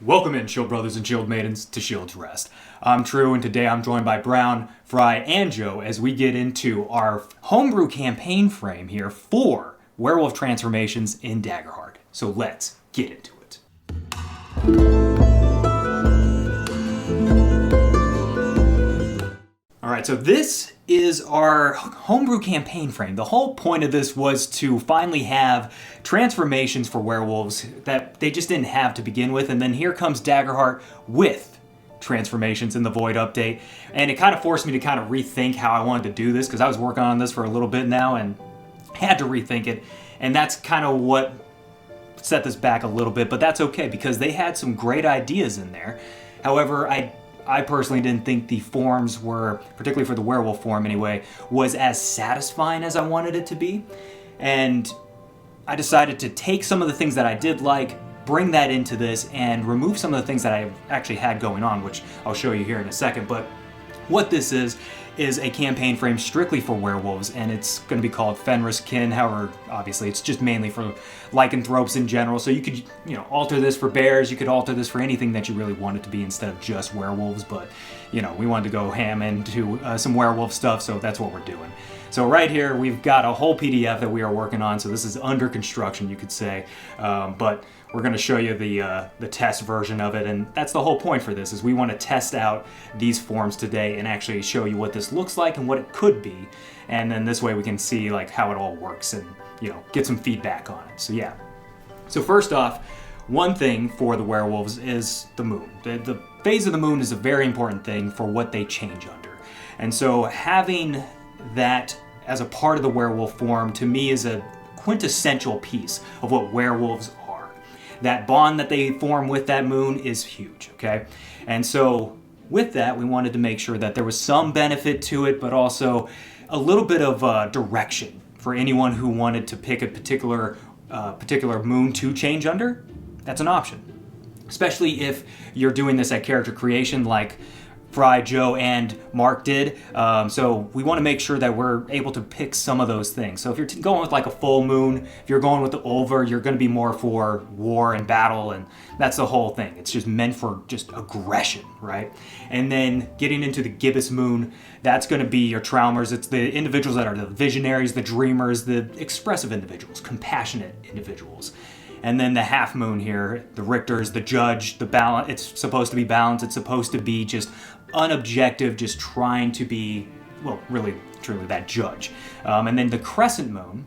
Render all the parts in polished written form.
Welcome in, Shield Brothers and Shield Maidens, to Shield's Rest. I'm True, and today I'm joined by Brown, Frey, and Joe as we get into our Homebrew campaign frame here for Werewolf transformations in Daggerheart. So let's get into it. Alright, so this is our Homebrew campaign frame. The whole point of this was to finally have transformations for werewolves that they just didn't have to begin with, and then here comes Daggerheart with transformations in the Void update, and it kind of forced me to kind of rethink how I wanted to do this, because I was working on this for a little bit now and had to rethink it, and that's kind of what set this back a little bit, but that's okay, because they had some great ideas in there. However, I personally didn't think the forms were, particularly for the werewolf form anyway, was as satisfying as I wanted it to be. And I decided to take some of the things that I did like, bring that into this, and remove some of the things that I actually had going on, which I'll show you here in a second. But what this is a campaign frame strictly for werewolves, and it's going to be called Fenris Kin. However, obviously it's just mainly for lycanthropes in general, so you could, alter this for bears, you could alter this for anything that you really want it to be instead of just werewolves, but, we wanted to go ham into some werewolf stuff, so that's what we're doing. So right here, we've got a whole PDF that we are working on, so this is under construction, you could say, but we're going to show you the test version of it, and that's the whole point for this, is we want to test out these forms today and actually show you what this looks like and what it could be, and then this way we can see how it all works and get some feedback on it. So yeah. So first off, one thing for the werewolves is the moon. The phase of the moon is a very important thing for what they change under, and so having that as a part of the werewolf form to me is a quintessential piece of what werewolves are. That bond that they form with that moon is huge, okay? And so with that, we wanted to make sure that there was some benefit to it, but also a little bit of direction for anyone who wanted to pick a particular moon to change under. That's an option, especially if you're doing this at character creation like Frey, Joe, and Mark did. So we want to make sure that we're able to pick some of those things. So if you're going with a full moon, if you're going with the Ulver, you're going to be more for war and battle, and that's the whole thing. It's just meant for just aggression, right? And then getting into the gibbous moon, that's going to be your Traumers. It's the individuals that are the visionaries, the dreamers, the expressive individuals, compassionate individuals. And then the half moon here, the Richters, the judge, the balance. It's supposed to be balanced. It's supposed to be just unobjective, just trying to be, well, really, truly that judge. And then the crescent moon,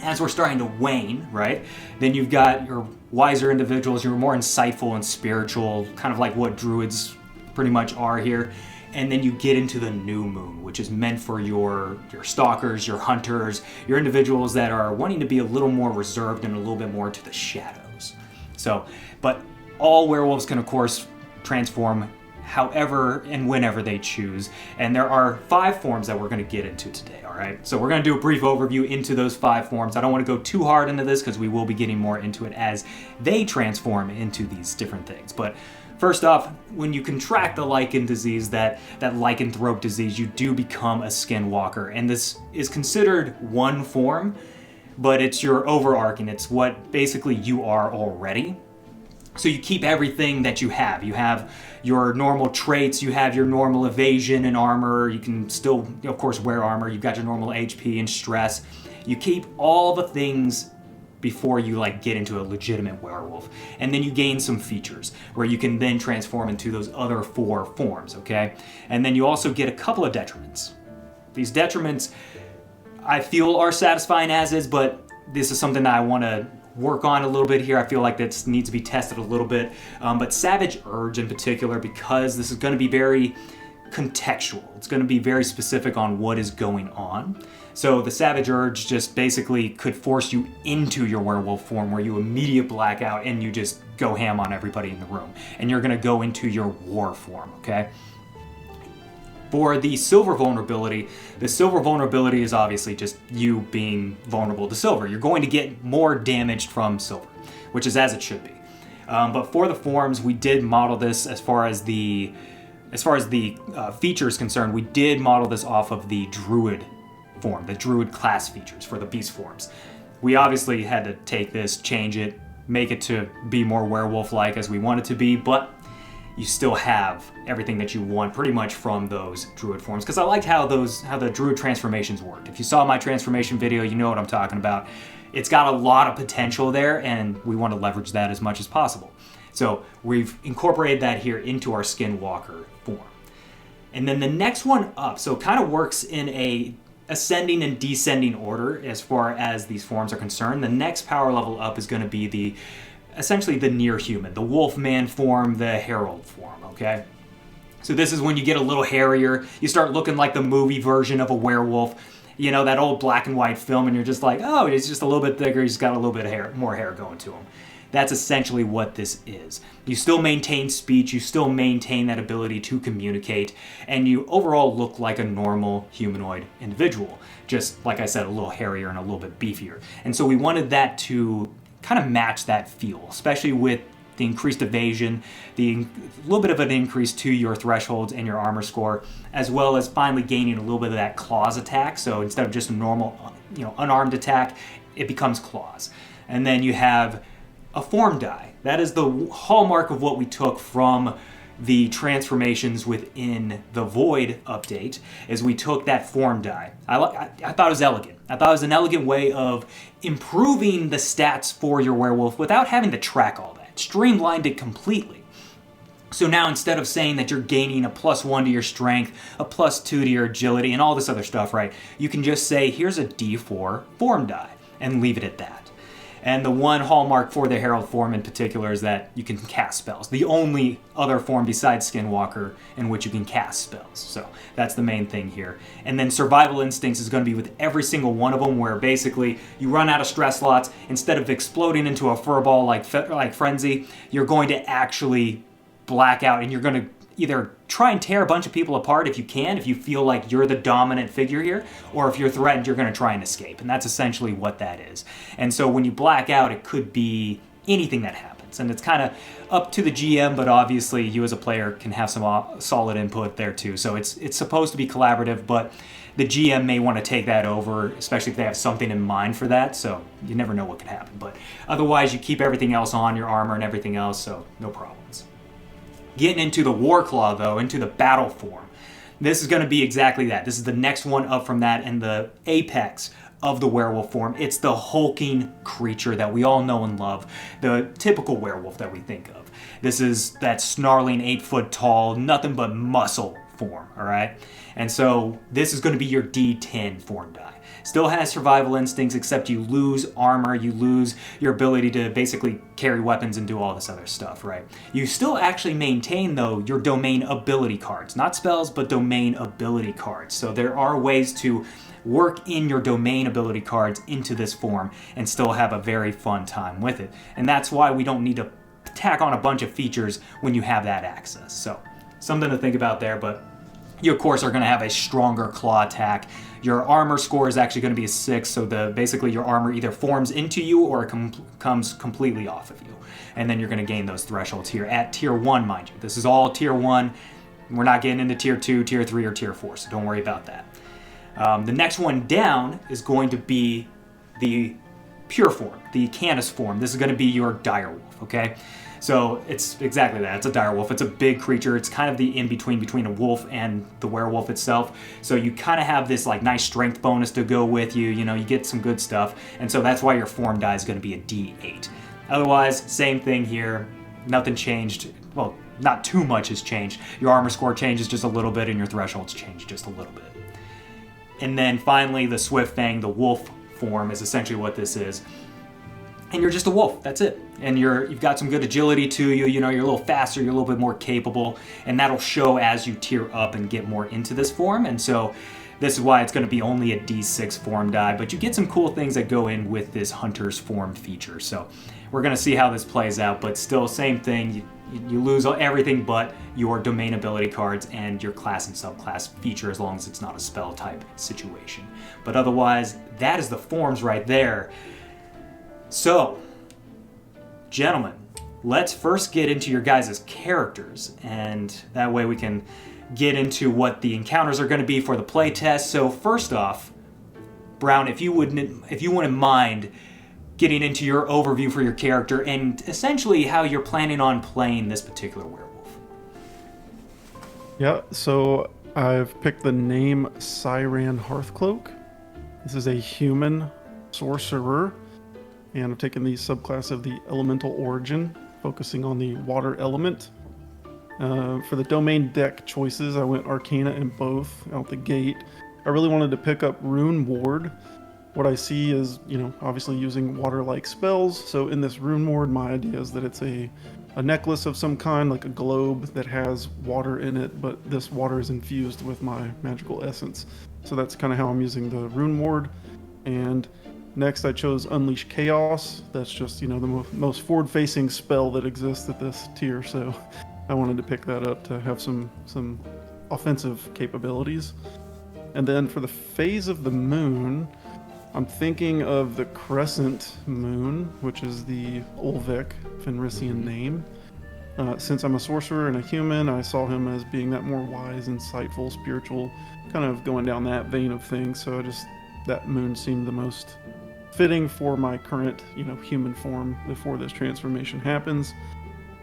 as we're starting to wane, right? Then you've got your wiser individuals, your more insightful and spiritual, kind of like what druids pretty much are here. And then you get into the new moon, which is meant for your stalkers, your hunters, your individuals that are wanting to be a little more reserved and a little bit more to the shadows. So, but all werewolves can, of course, transform however and whenever they choose. And there are 5 forms that we're going to get into today, all right? So we're going to do a brief overview into those 5 forms. I don't want to go too hard into this because we will be getting more into it as they transform into these different things. But first off, when you contract the lichen disease, that lycanthrope disease, you do become a skinwalker. And this is considered one form, but it's your overarching. It's what basically you are already. So you keep everything that you have. You have your normal traits, you have your normal evasion and armor. You can still, of course, wear armor. You've got your normal HP and stress. You keep all the things before you get into a legitimate werewolf. And then you gain some features where you can then transform into those other 4 forms, okay? And then you also get a couple of detriments. These detriments I feel are satisfying as is, but this is something that I want to work on a little bit here. I feel like this needs to be tested a little bit. But Savage Urge in particular, because this is going to be very contextual. It's going to be very specific on what is going on. So the Savage Urge just basically could force you into your werewolf form where you immediate blackout and you just go ham on everybody in the room. And you're going to go into your war form, okay? For the silver vulnerability is obviously just you being vulnerable to silver. You're going to get more damaged from silver, which is as it should be. But for the forms, we did model this as far as the feature is concerned. We did model this off of the druid form, the druid class features for the beast forms. We obviously had to take this, change it, make it to be more werewolf-like as we want it to be, but you still have everything that you want pretty much from those druid forms. Because I liked how the druid transformations worked. If you saw my transformation video, you know what I'm talking about. It's got a lot of potential there, and we want to leverage that as much as possible. So we've incorporated that here into our Skinwalker form. And then the next one up, so it kind of works in a ascending and descending order as far as these forms are concerned. The next power level up is going to be essentially the near human, the wolfman form, the herald form, okay? So this is when you get a little hairier, you start looking like the movie version of a werewolf, you know, that old black and white film, and you're just like, oh, he's just a little bit thicker, he's got a little bit of more hair going to him. That's essentially what this is. You still maintain speech, you still maintain that ability to communicate, and you overall look like a normal humanoid individual. Just, like I said, a little hairier and a little bit beefier. And so we wanted that to kind of match that feel, especially with the increased evasion, the little bit of an increase to your thresholds and your armor score, as well as finally gaining a little bit of that claws attack. So instead of just a normal, unarmed attack, it becomes claws. And then you have a form die. That is the hallmark of what we took from the transformations within the Void update, is we took that form die. I thought it was elegant. I thought it was an elegant way of improving the stats for your werewolf without having to track all that. Streamlined it completely. So now instead of saying that you're gaining a +1 to your strength, a +2 to your agility, and all this other stuff, right? You can just say, here's a D4 form die, and leave it at that. And the one hallmark for the Herald form in particular is that you can cast spells. The only other form besides Skinwalker in which you can cast spells. So that's the main thing here. And then Survival Instincts is going to be with every single one of them, where basically you run out of stress slots. Instead of exploding into a furball like Frenzy, you're going to actually black out, and you're going to either try and tear a bunch of people apart if you can, if you feel like you're the dominant figure here, or if you're threatened, you're going to try and escape. And that's essentially what that is. And so when you black out, it could be anything that happens. And it's kind of up to the GM, but obviously you as a player can have some solid input there too. So it's supposed to be collaborative, but the GM may want to take that over, especially if they have something in mind for that. So you never know what could happen. But otherwise, you keep everything else on, your armor and everything else, so no problems. Getting into the Warclaw, though, into the battle form, this is going to be exactly that. This is the next one up from that, and the apex of the werewolf form. It's the hulking creature that we all know and love, the typical werewolf that we think of. This is that snarling 8-foot tall, nothing but muscle form, all right? And so this is going to be your D10 form die. Still has survival instincts, except you lose armor, you lose your ability to basically carry weapons and do all this other stuff, right? You still actually maintain, though, your domain ability cards. Not spells, but domain ability cards. So there are ways to work in your domain ability cards into this form and still have a very fun time with it. And that's why we don't need to tack on a bunch of features when you have that access. So something to think about there, but you, of course, are going to have a stronger claw attack. Your armor score is actually going to be a 6, so basically your armor either forms into you or it comes completely off of you. And then you're going to gain those thresholds here at Tier 1, mind you. This is all Tier 1. We're not getting into Tier 2, Tier 3, or Tier 4, so don't worry about that. The next one down is going to be the pure form, the Canis form. This is going to be your direwolf, okay? So it's exactly that. It's a direwolf. It's a big creature. It's kind of the in-between between a wolf and the werewolf itself. So you kind of have this like nice strength bonus to go with you. You know, you get some good stuff. And so that's why your form die is going to be a D8. Otherwise, same thing here. Nothing changed. Well, not too much has changed. Your armor score changes just a little bit and your thresholds change just a little bit. And then finally, the Swift Fang, the wolf form, is essentially what this is. And you're just a wolf, that's it. And you've got some good agility to you, you know, you're a little faster, you're a little bit more capable, and that'll show as you tier up and get more into this form. And so this is why it's going to be only a D6 form die, but you get some cool things that go in with this Hunter's form feature. So we're going to see how this plays out, but still same thing. You lose everything but your domain ability cards and your class and subclass feature, as long as it's not a spell type situation. But otherwise, that is the forms right there. So, gentlemen, let's first get into your guys' characters, and that way we can get into what the encounters are going to be for the playtest. So first off, Brown, if you wouldn't mind getting into your overview for your character and essentially how you're planning on playing this particular werewolf. Yeah, so I've picked the name Siran Hearthcloak. This is a human sorcerer, and I've taken the subclass of the elemental origin, focusing on the water element. For the domain deck choices, I went Arcana in both out the gate. I really wanted to pick up Rune Ward. What I see is, obviously using water-like spells. So in this Rune Ward, my idea is that it's a necklace of some kind, like a globe that has water in it, but this water is infused with my magical essence. So that's kind of how I'm using the Rune Ward. And next I chose Unleash Chaos. That's just, the most forward-facing spell that exists at this tier. So I wanted to pick that up to have some offensive capabilities. And then for the phase of the moon, I'm thinking of the Crescent Moon, which is the Ulvec Fenrisian name. Since I'm a sorcerer and a human, I saw him as being that more wise, insightful, spiritual, kind of going down that vein of things. So that moon seemed the most fitting for my current, human form before this transformation happens.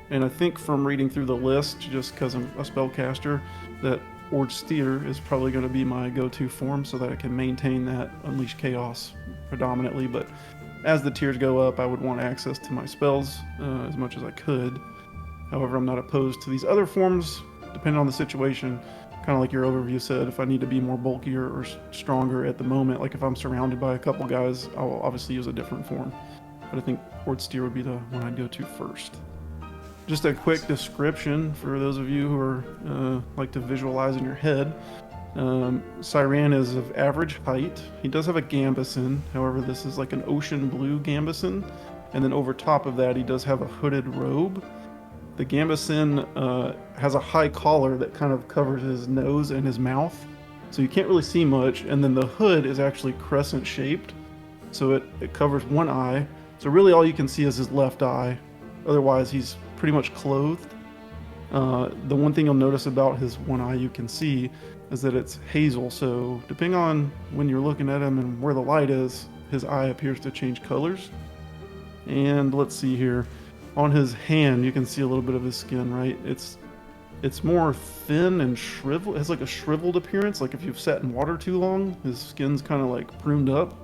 And I think from reading through the list, just because I'm a spellcaster, that Steer is probably going to be my go-to form so that I can maintain that Unleash Chaos predominantly. But as the tiers go up, I would want access to my spells as much as I could. However, I'm not opposed to these other forms, depending on the situation. Kind of like your overview said, if I need to be more bulkier or stronger at the moment, like if I'm surrounded by a couple guys, I'll obviously use a different form. But I think Steer would be the one I'd go to first. Just a quick description for those of you who are like to visualize in your head. Siran is of average height. He does have a gambeson. However, this is like an ocean blue gambeson. And then over top of that, he does have a hooded robe. The gambeson has a high collar that kind of covers his nose and his mouth. So you can't really see much. And then the hood is actually crescent shaped. So it covers one eye. So really all you can see is his left eye. Otherwise, he's pretty much clothed. The one thing you'll notice about his one eye you can see is that it's hazel, so depending on when you're looking at him and where the light is, his eye appears to change colors. And let's see here. On his hand, you can see a little bit of his skin, right? It's more thin and shriveled. It has like a shriveled appearance, like if you've sat in water too long, his skin's kind of like pruned up.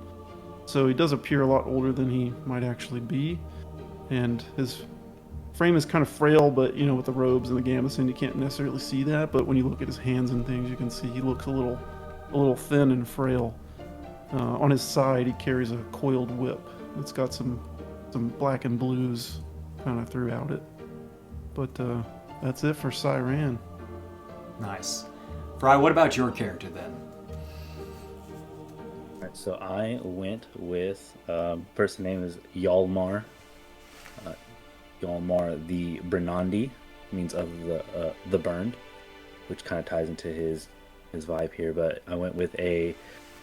So he does appear a lot older than he might actually be. And his frame is kind of frail, but with the robes and the gambeson, you can't necessarily see that. But when you look at his hands and things, you can see he looks a little thin and frail. On his side, he carries a coiled whip that's got some black and blues kind of throughout it. But that's it for Siran. Nice. Frey, what about your character then? All right, so I went with first name is Yalmar. Yalmar the Brenandi, means of the burned, which kind of ties into his vibe here. But I went with a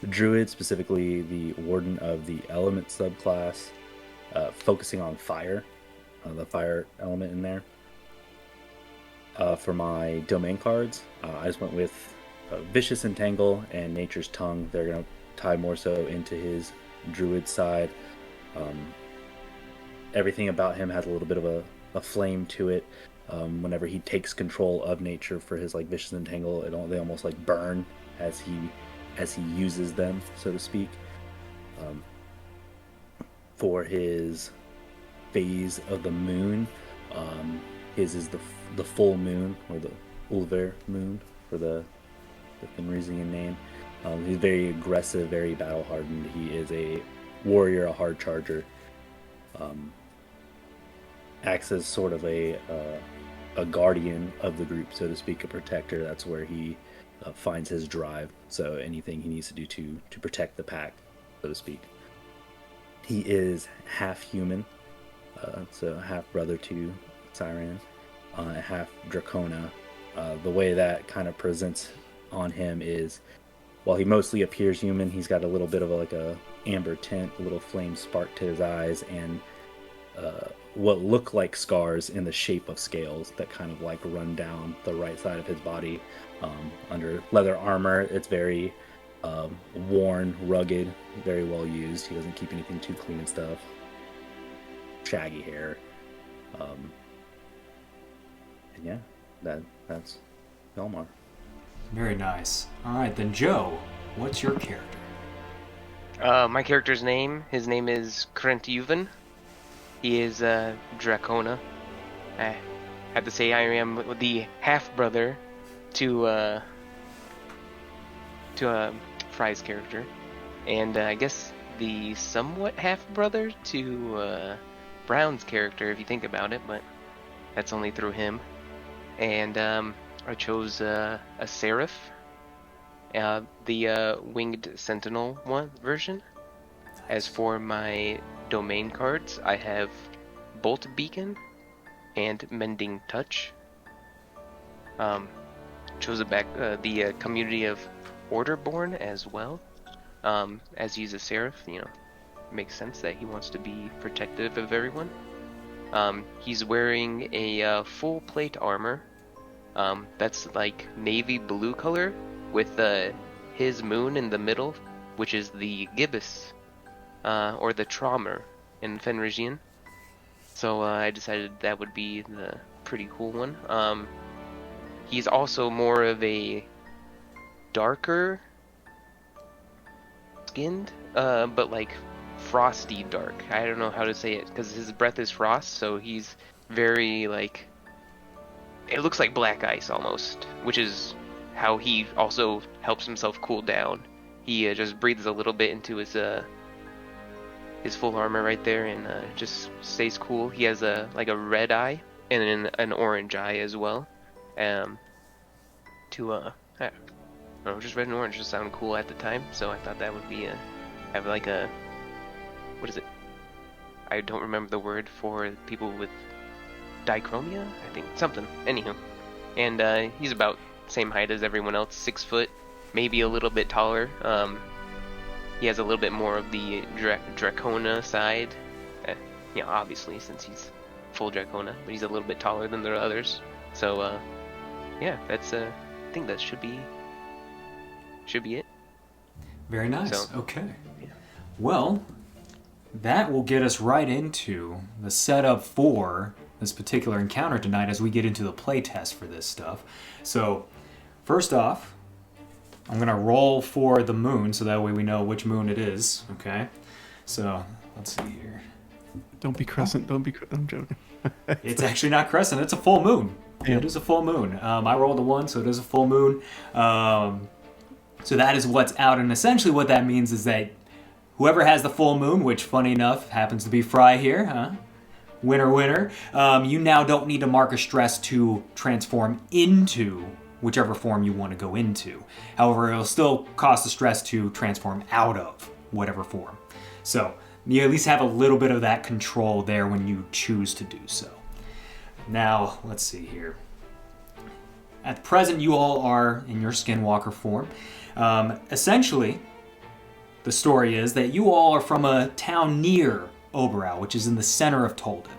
druid, specifically the warden of the element subclass, focusing on fire, the fire element in there. For my domain cards, I just went with Vicious Entangle and Nature's Tongue. They're going to tie more so into his druid side. Everything about him has a little bit of a flame to it. Whenever he takes control of nature for his like Vicious Entangle, they almost like burn as he uses them, so to speak. For his phase of the moon, his is the full moon, or the Ulver moon for the Fenrisian name. He's very aggressive, very battle hardened. He is a warrior, a hard charger. Acts as sort of a guardian of the group, so to speak, a protector. That's where he finds his drive. So anything he needs to do to protect the pack, so to speak. He is half human, so half brother to Siran, half Dracona. The way that kind of presents on him is, while he mostly appears human, he's got a little bit of a amber tint, a little flame spark to his eyes, and what look like scars in the shape of scales that kind of like run down the right side of his body. Under leather armor, it's very worn, rugged, very well used. He doesn't keep anything too clean and stuff. shaggy hair. And yeah, that's Belmar. Very nice. All right, then Joe, what's your character? My character's name, his name is Krent Yuvan. He is Dracona. I have to say I am the half-brother to Frey's character. And I guess the somewhat half-brother to Brown's character, if you think about it, but that's only through him. And I chose a Seraph, the Winged Sentinel version. As for my domain cards, I have Bolt Beacon and Mending Touch. Chose the Community of Orderborn as well. As he's a Seraph, it makes sense that he wants to be protective of everyone. He's wearing a full plate armor. That's like navy blue color with his moon in the middle, which is the gibbous, or the Traumer in Fenrisian. So I decided that would be the pretty cool one. He's also more of a darker skinned, but like frosty dark. I don't know how to say it because his breath is frost, so he's very like, it looks like black ice almost, which is how he also helps himself cool down. He just breathes a little bit into his full armor right there and just stays cool. He has a red eye and an orange eye as well. I don't know, just red and orange just sound cool at the time, so I thought that would be what is it? I don't remember the word for people with dichromia, I think, something. Anywho, and he's about same height as everyone else, 6 foot, maybe a little bit taller. He has a little bit more of the Dracona side, obviously since he's full Dracona, but he's a little bit taller than the others. So yeah, that's I think that should be it. Very nice. So, okay. yeah. Well, that will get us right into the setup for this particular encounter tonight as we get into the playtest for this stuff. So, first off, I'm going to roll for the moon so that way we know which moon it is, okay? So, let's see here. Don't be crescent. I'm joking. It's actually not crescent. It's a full moon. Yeah. It is a full moon. I rolled a 1, so it is a full moon. So that is what's out, and essentially what that means is that whoever has the full moon, which funny enough happens to be Frey here, huh? Winner. You now don't need to mark a stress to transform into whichever form you want to go into. However, it'll still cost a stress to transform out of whatever form. So you at least have a little bit of that control there when you choose to do so. Now, let's see here. At present, you all are in your Skinwalker form. Essentially, the story is that you all are from a town near Oberau, which is in the center of Toldiv.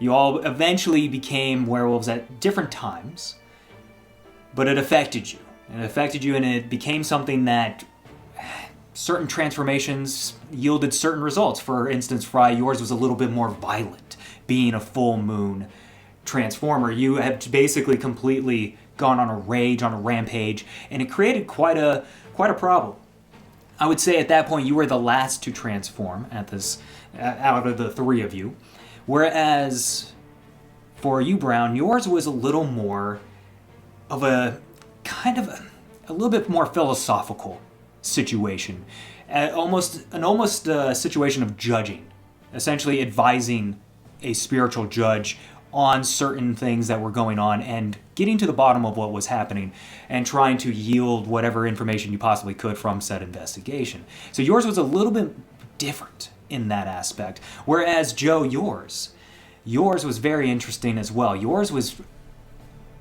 You all eventually became werewolves at different times, but it affected you. And it became something that certain transformations yielded certain results. For instance, Frey, yours was a little bit more violent, being a full moon transformer. You have basically completely gone on a rage, on a rampage, and it created quite a problem. I would say at that point you were the last to transform out of the 3 of you. Whereas for you, Brown, yours was a little more of a little bit more philosophical situation. Almost a situation of judging, essentially advising a spiritual judge on certain things that were going on and getting to the bottom of what was happening and trying to yield whatever information you possibly could from said investigation. So yours was a little bit different in that aspect. Whereas Joe, yours was very interesting as well. Yours was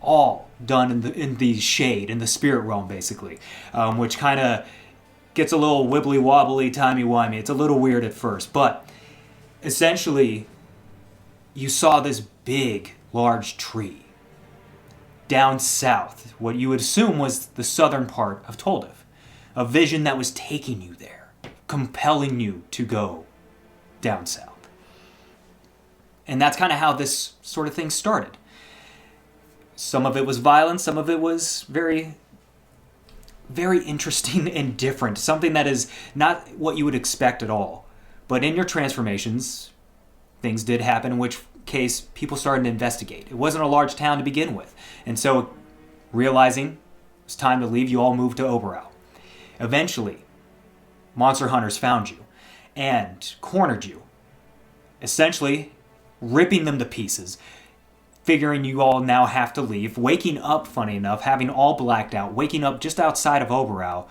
all done in the shade, in the spirit realm, basically, which kind of gets a little wibbly wobbly, timey wimey. It's a little weird at first, but essentially, you saw this big, large tree down south, what you would assume was the southern part of Toldiv. A vision that was taking you there, compelling you to go down south. And that's kind of how this sort of thing started. Some of it was violent, some of it was very, very interesting and different. Something that is not what you would expect at all. But in your transformations, things did happen, in which case people started to investigate. It wasn't a large town to begin with. And so, realizing it's time to leave, you all moved to Oberau. Eventually, monster hunters found you and cornered you, essentially ripping them to pieces, figuring you all now have to leave, waking up, funny enough, having all blacked out, waking up just outside of Oberau.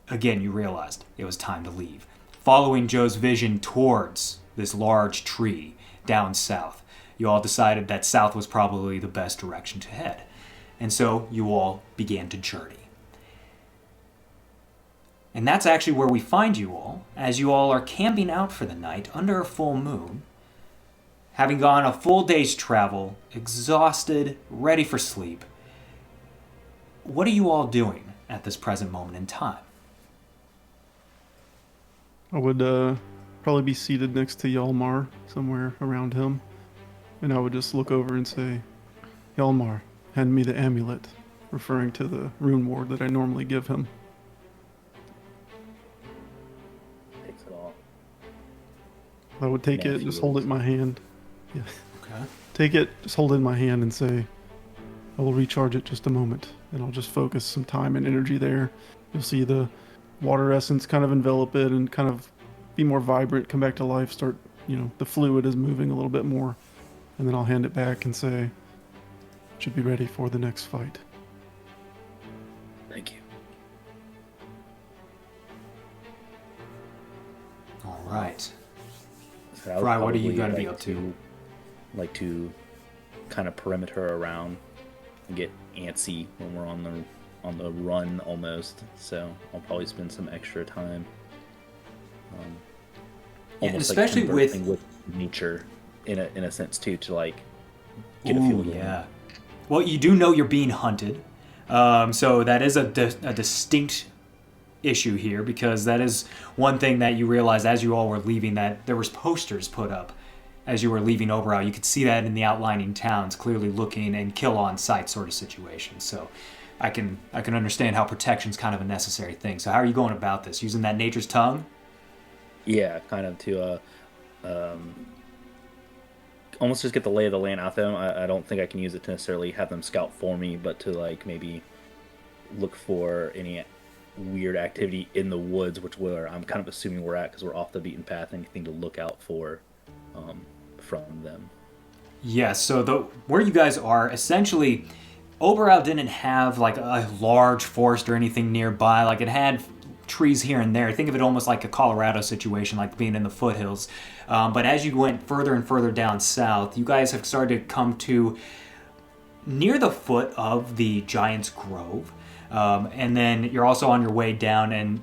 Again, you realized it was time to leave. Following Joe's vision towards this large tree down south, you all decided that south was probably the best direction to head. And so you all began to journey. And that's actually where we find you all, as you all are camping out for the night under a full moon, having gone a full day's travel, exhausted, ready for sleep. What are you all doing at this present moment in time? I would probably be seated next to Yalmar, somewhere around him. And I would just look over and say, Yalmar, hand me the amulet, referring to the rune ward that I normally give him. Takes it off. I would take Yeah, it, just hold it in my hand. Yeah. Okay. Take it, just hold it in my hand and say, I will recharge it just a moment. And I'll just focus some time and energy there. You'll see the water essence kind of envelop it and kind of be more vibrant, come back to life, start, the fluid is moving a little bit more. And then I'll hand it back and say, should be ready for the next fight. Thank you. All right. So I would Frey, what are you probably going to be like up to? Like to kind of perimeter around and get antsy when we're on the run almost. So I'll probably spend some extra time. Yeah, and almost especially like conversing with nature in a sense too, to like get a feel of it. Yeah. Well, you do know you're being hunted, so that is a distinct issue here, because that is one thing that you realized as you all were leaving, that there was posters put up as you were leaving Oberau. You could see that in the outlining towns, clearly looking and kill on sight sort of situation. So I can understand how protection's kind of a necessary thing. So how are you going about this? Using that nature's tongue? Yeah, kind of to almost just get the lay of the land out them. I don't think I can use it to necessarily have them scout for me, but to like maybe look for any weird activity in the woods, which where I'm kind of assuming we're at because we're off the beaten path. Anything to look out for from them. Yes, so where you guys are, essentially, Oberau didn't have like a large forest or anything nearby. Like it had trees here and there. Think of it almost like a Colorado situation, like being in the foothills. But as you went further and further down south, you guys have started to come to near the foot of the Giant's Grove. And then you're also on your way down, and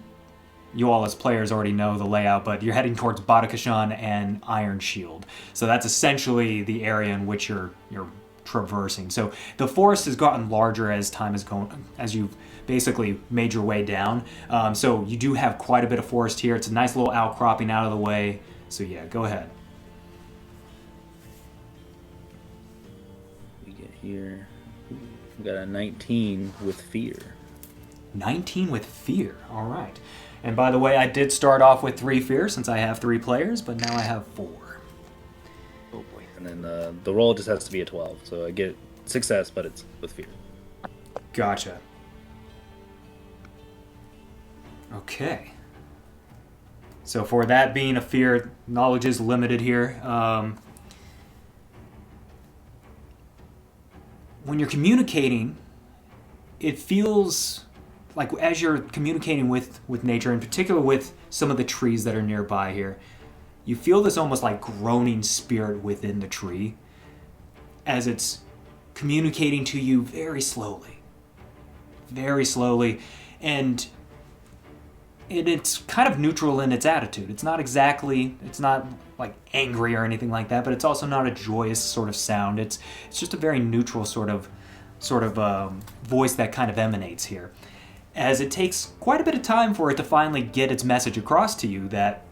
you all as players already know the layout, but you're heading towards Badakashan and Iron Shield. So that's essentially the area in which you're traversing. So the forest has gotten larger as time has gone, as you've basically made your way down. So you do have quite a bit of forest here. It's a nice little outcropping out of the way. So yeah, go ahead. We get here. We got a 19 with fear. 19 with fear. All right. And by the way, I did start off with 3 fear since I have 3 players, but now I have 4. Oh boy. And then the roll just has to be a 12. So I get success, but it's with fear. Gotcha. Okay. So for that being a fear, knowledge is limited here. When you're communicating, it feels like as you're communicating with nature, in particular with some of the trees that are nearby here, you feel this almost like groaning spirit within the tree as it's communicating to you very slowly. Very slowly. And it's kind of neutral in its attitude. It's not like angry or anything like that, but it's also not a joyous sort of sound. It's just a very neutral sort of voice that kind of emanates here. As it takes quite a bit of time for it to finally get its message across to you that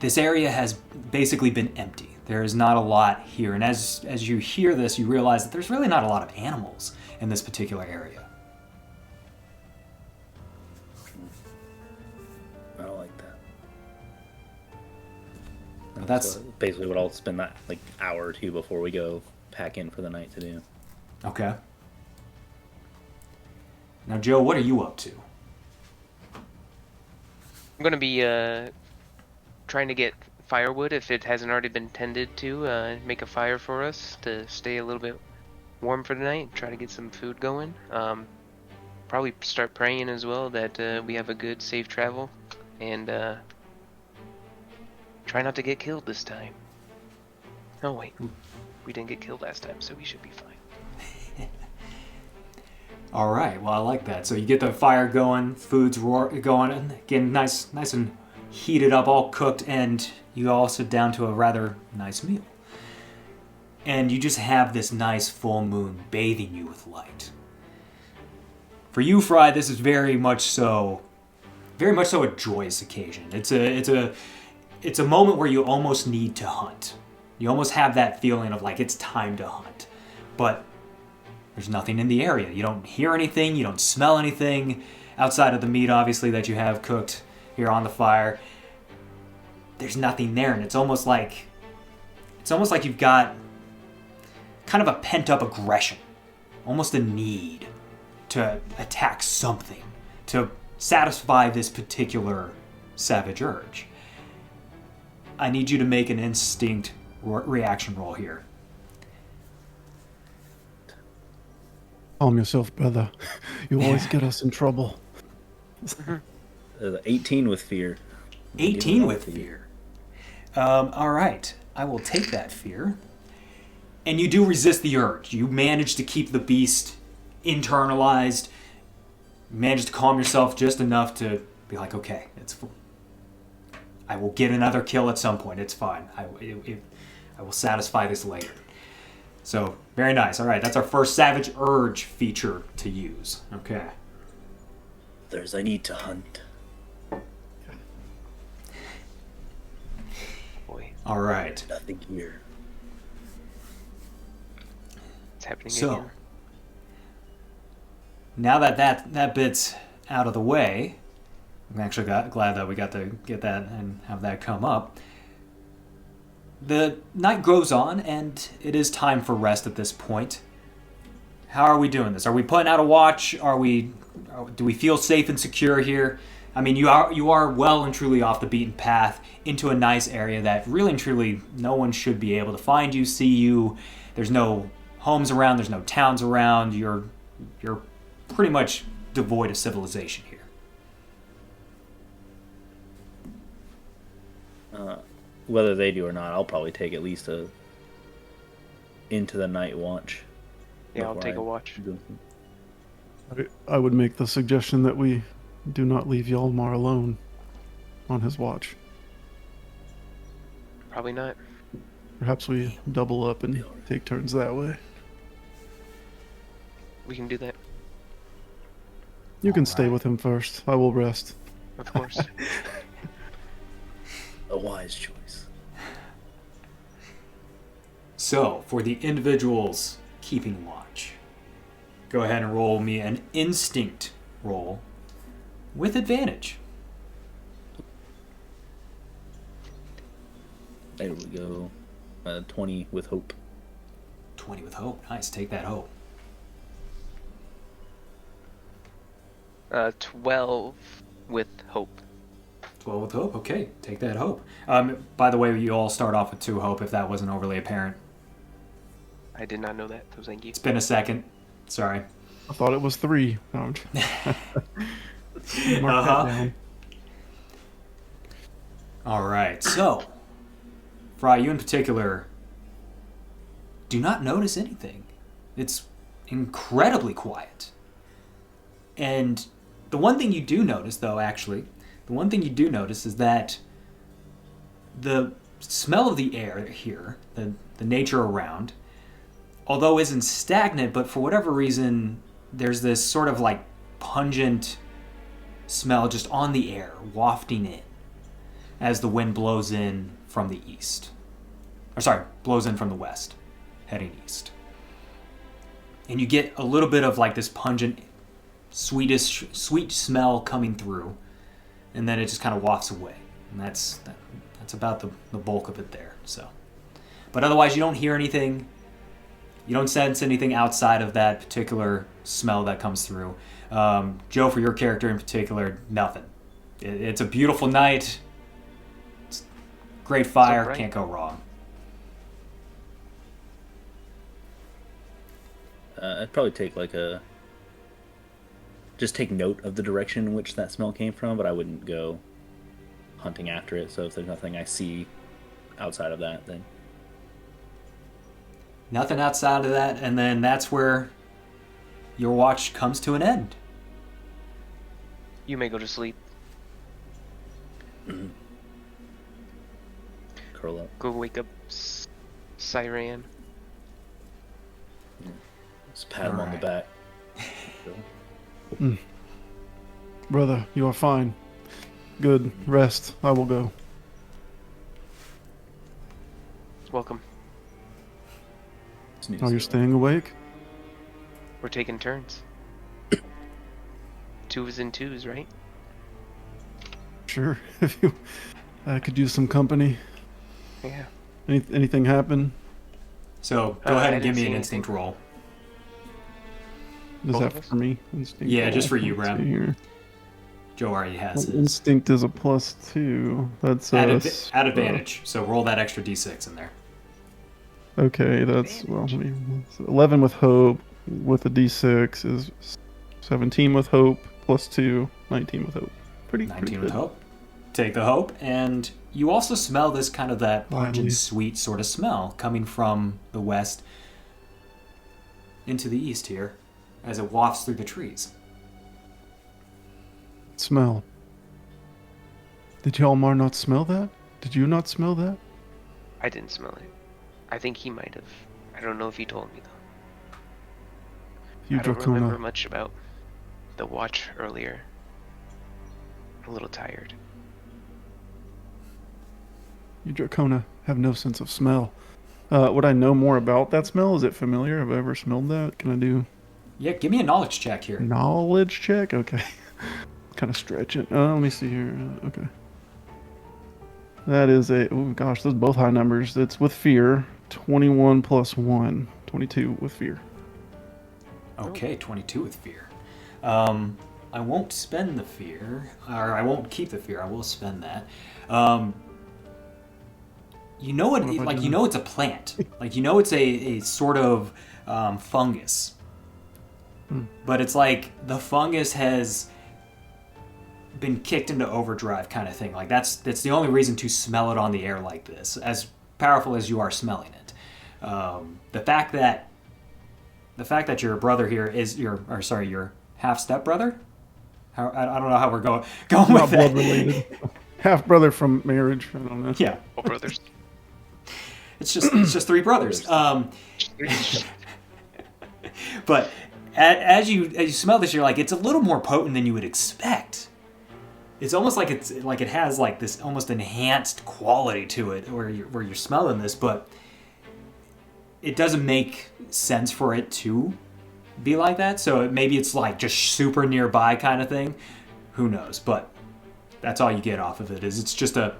this area has basically been empty. There is not a lot here. And as you hear this, you realize that there's really not a lot of animals in this particular area. I don't like that. That's basically what I'll spend that like hour or two before we go pack in for the night to do. okay. Now, Joe, what are you up to? I'm gonna be trying to get firewood if it hasn't already been tended to. Make a fire for us to stay a little bit warm for the night. And try to get some food going. Probably start praying as well that we have a good, safe travel, and try not to get killed this time. Oh wait, we didn't get killed last time, so we should be fine. All right. Well, I like that. So you get the fire going, food's going, and again, nice and heated up, all cooked, and you all sit down to a rather nice meal. And you just have this nice full moon bathing you with light. For you, Frey, this is very much so a joyous occasion. It's a moment where you almost need to hunt. You almost have that feeling of like it's time to hunt, but there's nothing in the area. You don't hear anything. You don't smell anything outside of the meat, obviously, that you have cooked here on the fire. There's nothing there, and it's almost like you've got kind of a pent-up aggression, almost a need to attack something, to satisfy this particular savage urge. I need you to make an instinct reaction roll here. Calm yourself, brother. You always get us in trouble. 18 with fear. 18 with fear. All right. I will take that fear. And you do resist the urge. You manage to keep the beast internalized. You manage to calm yourself just enough to be like, okay, I will get another kill at some point. It's fine. I will satisfy this later. So, very nice. All right, that's our first Savage Urge feature to use. Okay. I need to hunt. Boy, All right. Nothing here. it's happening So, again. now that bit's out of the way, I'm actually glad that we got to get that and have that come up. The night goes on, and it is time for rest at this point. How are we doing this? Are we putting out a watch? Do we feel safe and secure here? I mean, you are well and truly off the beaten path into a nice area that really and truly no one should be able to find you, see you. There's no homes around. There's no towns around. You're pretty much devoid of civilization here. Whether they do or not, I'll probably take at least a into the night watch. Yeah, I'll before take I a watch. do anything. I would make the suggestion that we do not leave Yalmar alone on his watch. Probably not. Perhaps we double up and take turns that way. We can do that, You can All stay right. with him first. I will rest. of course. A wise choice. So, for the individuals keeping watch, go ahead and roll me an instinct roll with advantage. There we go. 20 with hope. 20 with hope. Nice. Take that hope. 12 with hope. 12 with hope. Okay. Take that hope. By the way, you all start off with 2 hope if that wasn't overly apparent. I did not know that, so thank you. It's been a second. Sorry. I thought it was 3. No, mark that down. All right. So, Frey, you in particular do not notice anything. It's incredibly quiet. And the one thing you do notice, though, actually, is that the smell of the air here, the nature around, although isn't stagnant, but for whatever reason, there's this sort of like pungent smell just on the air, wafting in. as the wind blows in from the east. Or sorry, blows in from the west, heading east. And you get a little bit of like this pungent, sweet smell coming through, and then it just kind of wafts away. And that's about the bulk of it there. So, but otherwise, you don't hear anything. You don't sense anything outside of that particular smell that comes through. Joe, for your character in particular, nothing. It's a beautiful night. It's great fire. So can't go wrong. I'd probably take just take note of the direction in which that smell came from, but I wouldn't go hunting after it. So if there's nothing I see outside of that, then Nothing outside of that, and then that's where your watch comes to an end. You may go to sleep. curl up. Go wake up Siren. Just pat him on the back. Brother, you are fine. Good. Rest. I will go. Welcome. Snooze. Are you staying awake? We're taking turns. Twos and twos, right? Sure. If you, I could use some company. Yeah. Anything happen? So go ahead I and give didn't me see an anything. instinct roll. Is Both that of us? for me? Instinct Yeah, roll. just for you, Let's Bram. see here. Joe already has his. Instinct is a +2. That's At advantage. So roll that extra d6 in there. Okay, that's well. 11 with hope with a d6 is 17 with hope +2, 19 with hope. Pretty 19 with good. hope. Take the hope, and you also smell this kind of that pungent, Lively. sweet sort of smell coming from the west into the east here as it wafts through the trees. Smell. Did Hjalmar not smell that? Did you not smell that? I didn't smell it. I think he might have. I don't know if he told me though. You I don't remember Dracona. much about the watch earlier. I'm a little tired. You Dracona have no sense of smell. Would I know more about that smell? Is it familiar? Have I ever smelled that? Can I do Yeah, give me a knowledge check here. knowledge check? Okay. Kind of stretch it. Let me see here. Okay. That is a... Oh, gosh, those are both high numbers. It's with fear. 21 plus 1. 22 with fear. Okay, 22 with fear. I won't spend the fear, or I won't keep the fear. I will spend that. You know it, What if I like do? you know it's a plant. Like you know it's a sort of fungus. But it's like the fungus has been kicked into overdrive kind of thing. Like that's the only reason to smell it on the air like this, as powerful as you are smelling it. The fact that your brother here is your half step brother. I don't know how we're going Not with blood that. related. Half brother from marriage. I don't know. Yeah, Oh, brothers. it's just three brothers. But as you smell this, you're like, it's a little more potent than you would expect. It's almost like it has like this almost enhanced quality to it, where you're smelling this, but it doesn't make sense for it to be like that. So maybe it's like just super nearby kind of thing. Who knows? But that's all you get off of it. Is it's just a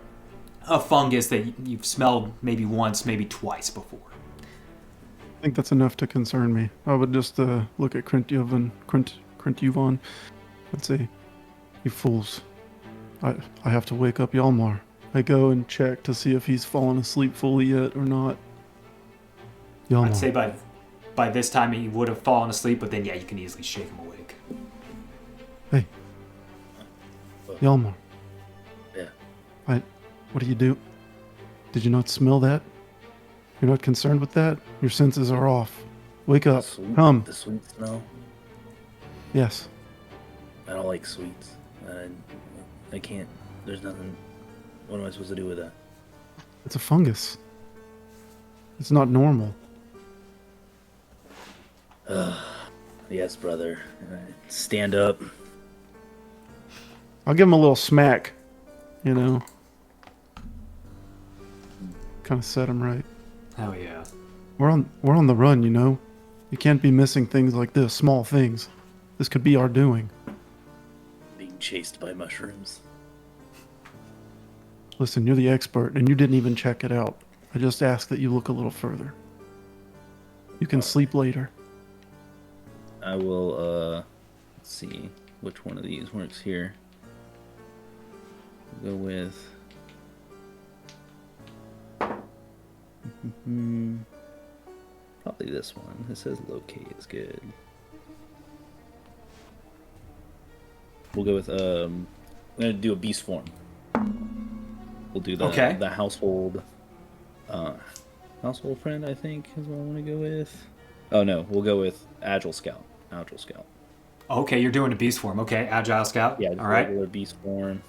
fungus that you've smelled maybe once, maybe twice before. I think that's enough to concern me. I would just look at Krentjuvan and say, "You fools! I have to wake up Hjalmar." I go and check to see if he's fallen asleep fully yet or not. Hjalmar. I'd say by this time he would have fallen asleep, but then yeah, you can easily shake him awake. Hey, Hjalmar. Yeah. What do you do? Did you not smell that? You're not concerned with that? Your senses are off. Wake up. Come. The sweet smell. Yes. I don't like sweets. I can't. There's nothing. What am I supposed to do with that? It's a fungus. It's not normal. Yes, brother. Stand up. I'll give him a little smack. You know. kind of set him right. Hell yeah. We're on the run, you know. You can't be missing things like this, small things. This could be our doing. Being chased by mushrooms. Listen, you're the expert, and you didn't even check it out. I just ask that you look a little further. You can sleep later. I will, let's see which one of these works here. We'll go with... probably this one. It says locate is good. We'll go with, I'm going to do a beast form. We'll do the household, household friend, I think, is what I want to go with. Oh, no, we'll go with Agile Scout. Agile Scout. Okay, you're doing a beast form. Okay, Agile Scout. Yeah, all right. Regular beast form.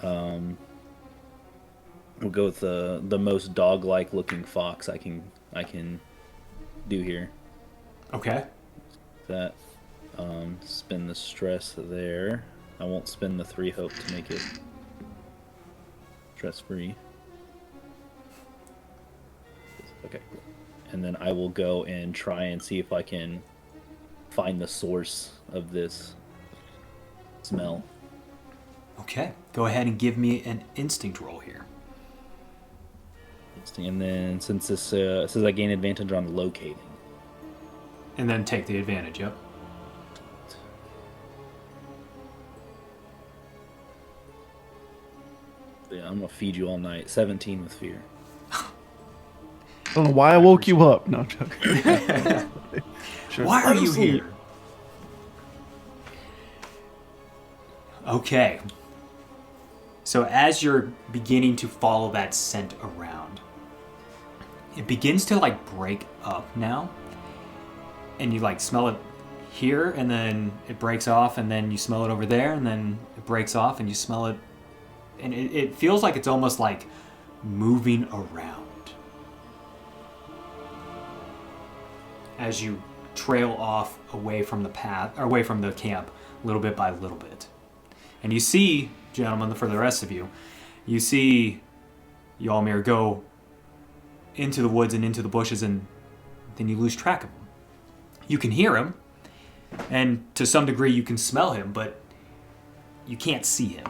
We'll go with the most dog-like looking fox I can do here. Okay. That spend the stress there. I won't spend the 3 hope to make it stress-free. Okay, cool. And then I will go and try and see if I can find the source of this smell. Okay, go ahead and give me an instinct roll here. And then since this says I gain advantage on locating. And then take the advantage, yep. Yeah, I'm gonna feed you all night. 17 with fear. I don't know why I woke you up. No, I'm joking. Sure. Why are you here? Okay. So as you're beginning to follow that scent around, it begins to like break up now. And you like smell it here, and then it breaks off, and then you smell it over there, and then it breaks off, and you smell it. And it feels like it's almost like moving around as you trail off away from the path, or away from the camp, little bit by little bit. And you see, gentlemen, for the rest of you, you see Ylmir go into the woods and into the bushes, and then you lose track of him. You can hear him, and to some degree you can smell him, but you can't see him.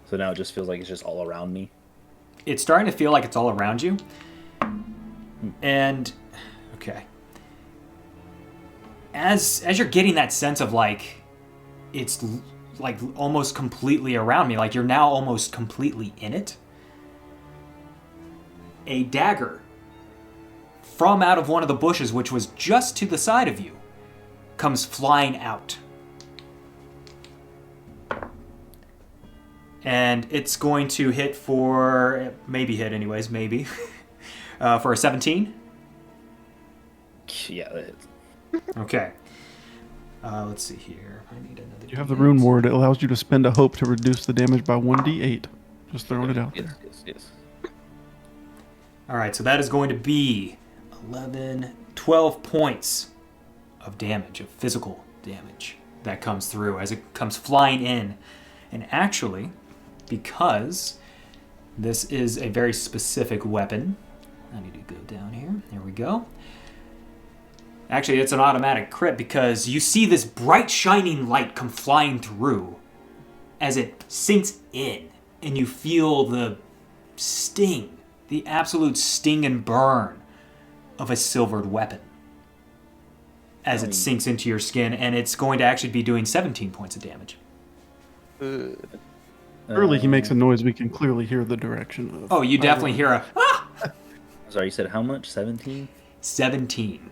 So now it just feels like it's just all around me. It's starting to feel like it's all around you. And okay. As you're getting that sense of like it's like almost completely around me, like you're now almost completely in it, a dagger from out of one of the bushes, which was just to the side of you, comes flying out. And it's going to hit for, maybe hit anyways, maybe, for a 17. Yeah, that hits. Okay. Let's see here. I need another. You have the rune word. It allows you to spend a hope to reduce the damage by 1d8. Just throwing it out there. Yes. All right, so that is going to be 12 points of damage, of physical damage that comes through as it comes flying in. And actually, because this is a very specific weapon, I need to go down here. There we go. Actually, it's an automatic crit because you see this bright shining light come flying through as it sinks in, and you feel the sting, the absolute sting and burn of a silvered weapon as it sinks into your skin, and it's going to actually be doing 17 points of damage. Early, he makes a noise we can clearly hear the direction of. Oh, you definitely hear a Sorry, you said how much? 17? 17.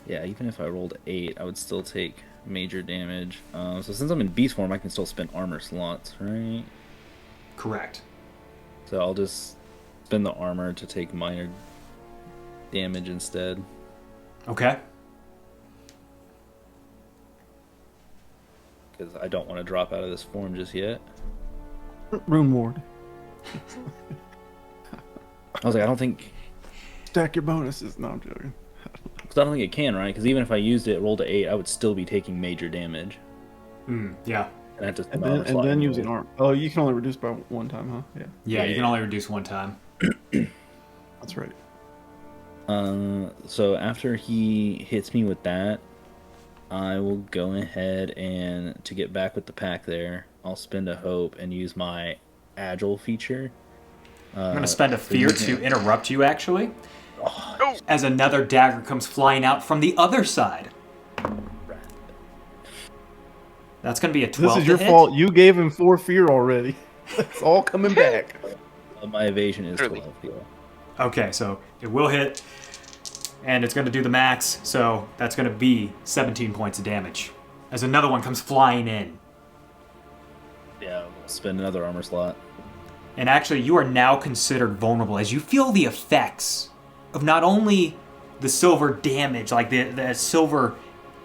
Yeah, even if I rolled 8, I would still take major damage. So since I'm in beast form, I can still spend armor slots, right? Correct. So I'll just spend the armor to take minor damage instead. Okay. Because I don't want to drop out of this form just yet. Rune ward. I was like, I don't think... Stack your bonuses. No, I'm joking. Because I don't think it can, right? Because even if I used it, rolled a 8, I would still be taking major damage. Yeah. And I have to spend And armor then, slot and then anyway. using arm. Oh, you can only reduce by one time, huh? Yeah. Yeah, you can Yeah. only reduce one time. That's right. So after he hits me with that, I will go ahead and to get back with the pack there, I'll spend a hope and use my agile feature. I'm going to spend a fear to interrupt you, actually. As another dagger comes flying out from the other side. That's going to be a 12 This is your to hit. fault. You gave him 4 fear already. It's all coming back. My evasion is Truly. 12. Yeah. Okay, so it will hit, and it's going to do the max, so that's going to be 17 points of damage. As another one comes flying in. Yeah, I'll spend another armor slot. And actually, you are now considered vulnerable as you feel the effects of not only the silver damage, like the silver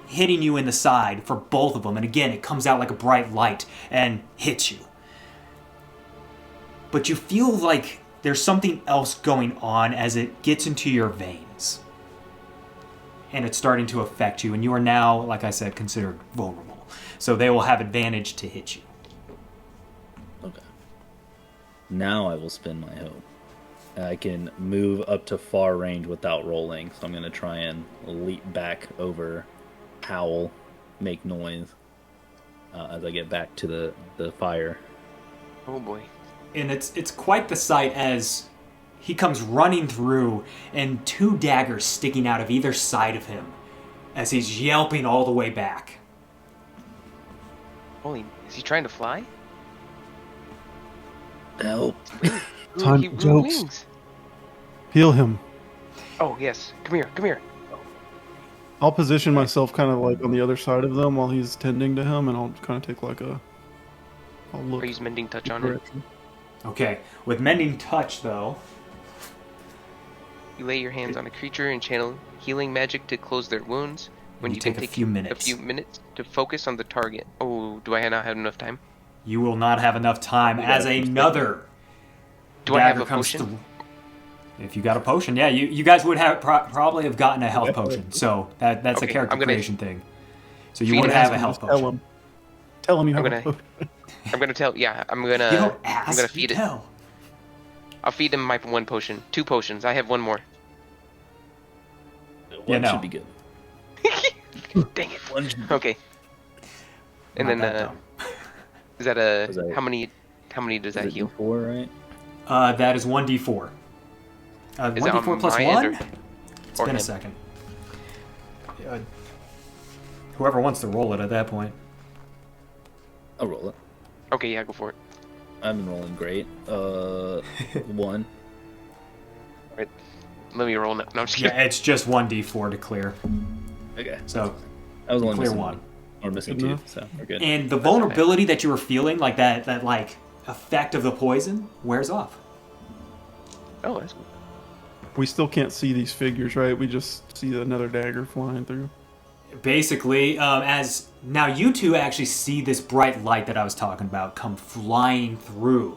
hitting you in the side for both of them, and again, it comes out like a bright light and hits you. But you feel like there's something else going on as it gets into your veins. And it's starting to affect you, and you are now, like I said, considered vulnerable. So they will have advantage to hit you. Okay. Now I will spend my hope. I can move up to far range without rolling, so I'm going to try and leap back over, howl, make noise as I get back to the fire. Oh boy. And it's quite the sight as he comes running through and 2 daggers sticking out of either side of him as he's yelping all the way back. Holy, is he trying to fly? Help! Time He for grew jokes. wings. Heal him. Oh yes, come here, come here. I'll position myself kind of like on the other side of them while he's tending to him, and I'll kind of take like a. I'll look. Or use mending touch on it. direction. Okay, with Mending Touch, though, You lay your hands on a creature and channel healing magic to close their wounds. When You you take can a few minutes. A few minutes to focus on the target. Oh, do I not have enough time? you will not have enough time as another Do I have dagger a comes potion? through. If you got a potion, yeah, you guys would have probably have gotten a health potion. So that's a Okay, character I'm gonna creation thing. So you feed would him have a as- health Tell potion. him. Tell him you have I'm a gonna- potion. I'm gonna tell. Yeah, I'm You don't gonna ask, feed you it. tell. I'll feed him my 1 potion. 2 potions. I have 1 more. One no. should be good. Dang it. One should be Okay. And Not then that dumb. is that a Was that- how many does that heal? 4, right? That is 1d4. Is that 1d4 on plus my 1? end It's or been a him? second. Whoever wants to roll it at that point. I'll roll it. Okay, yeah, go for it. I've been rolling great. 1. Let me roll now. No, I'm just kidding. Yeah, it's just 1d4 to clear. Okay. So, I was only clear missing 1. Or missing Good 2, enough. so we're good. And the vulnerability that you were feeling, like that like effect of the poison, wears off. Oh, that's good. We still can't see these figures, right? We just see another dagger flying through. Basically, as now you two actually see this bright light that I was talking about come flying through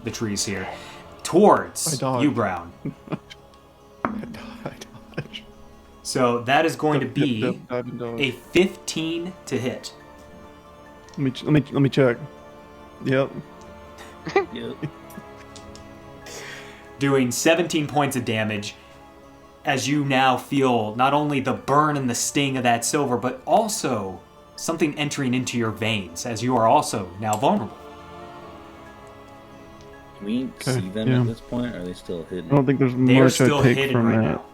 the trees here I towards dodged. you, Brown. I dodge. So that is going to be Dodge and dodge. a 15 to hit. Let me check. Yep. Yep. Doing 17 points of damage as you now feel not only the burn and the sting of that silver, but also something entering into your veins as you are also now vulnerable. Can we see them yeah. at this point? Or are they still I hidden? don't think there's They are much still I take hidden from right that. now.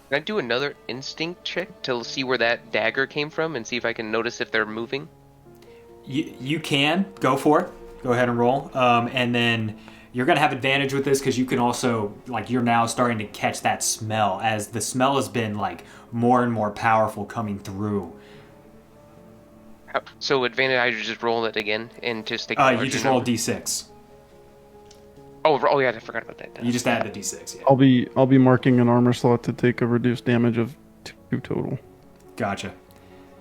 Can I do another instinct check to see where that dagger came from and see if I can notice if they're moving? You can go for it. Go ahead and roll. And then you're going to have advantage with this because you can also, like, you're now starting to catch that smell as the smell has been, like, more and more powerful coming through. So advantage, I just roll it again and just take. You just roll a d6. Oh yeah, I forgot about that. You just add the d6, yeah. I'll be marking an armor slot to take a reduced damage of 2 total. Gotcha.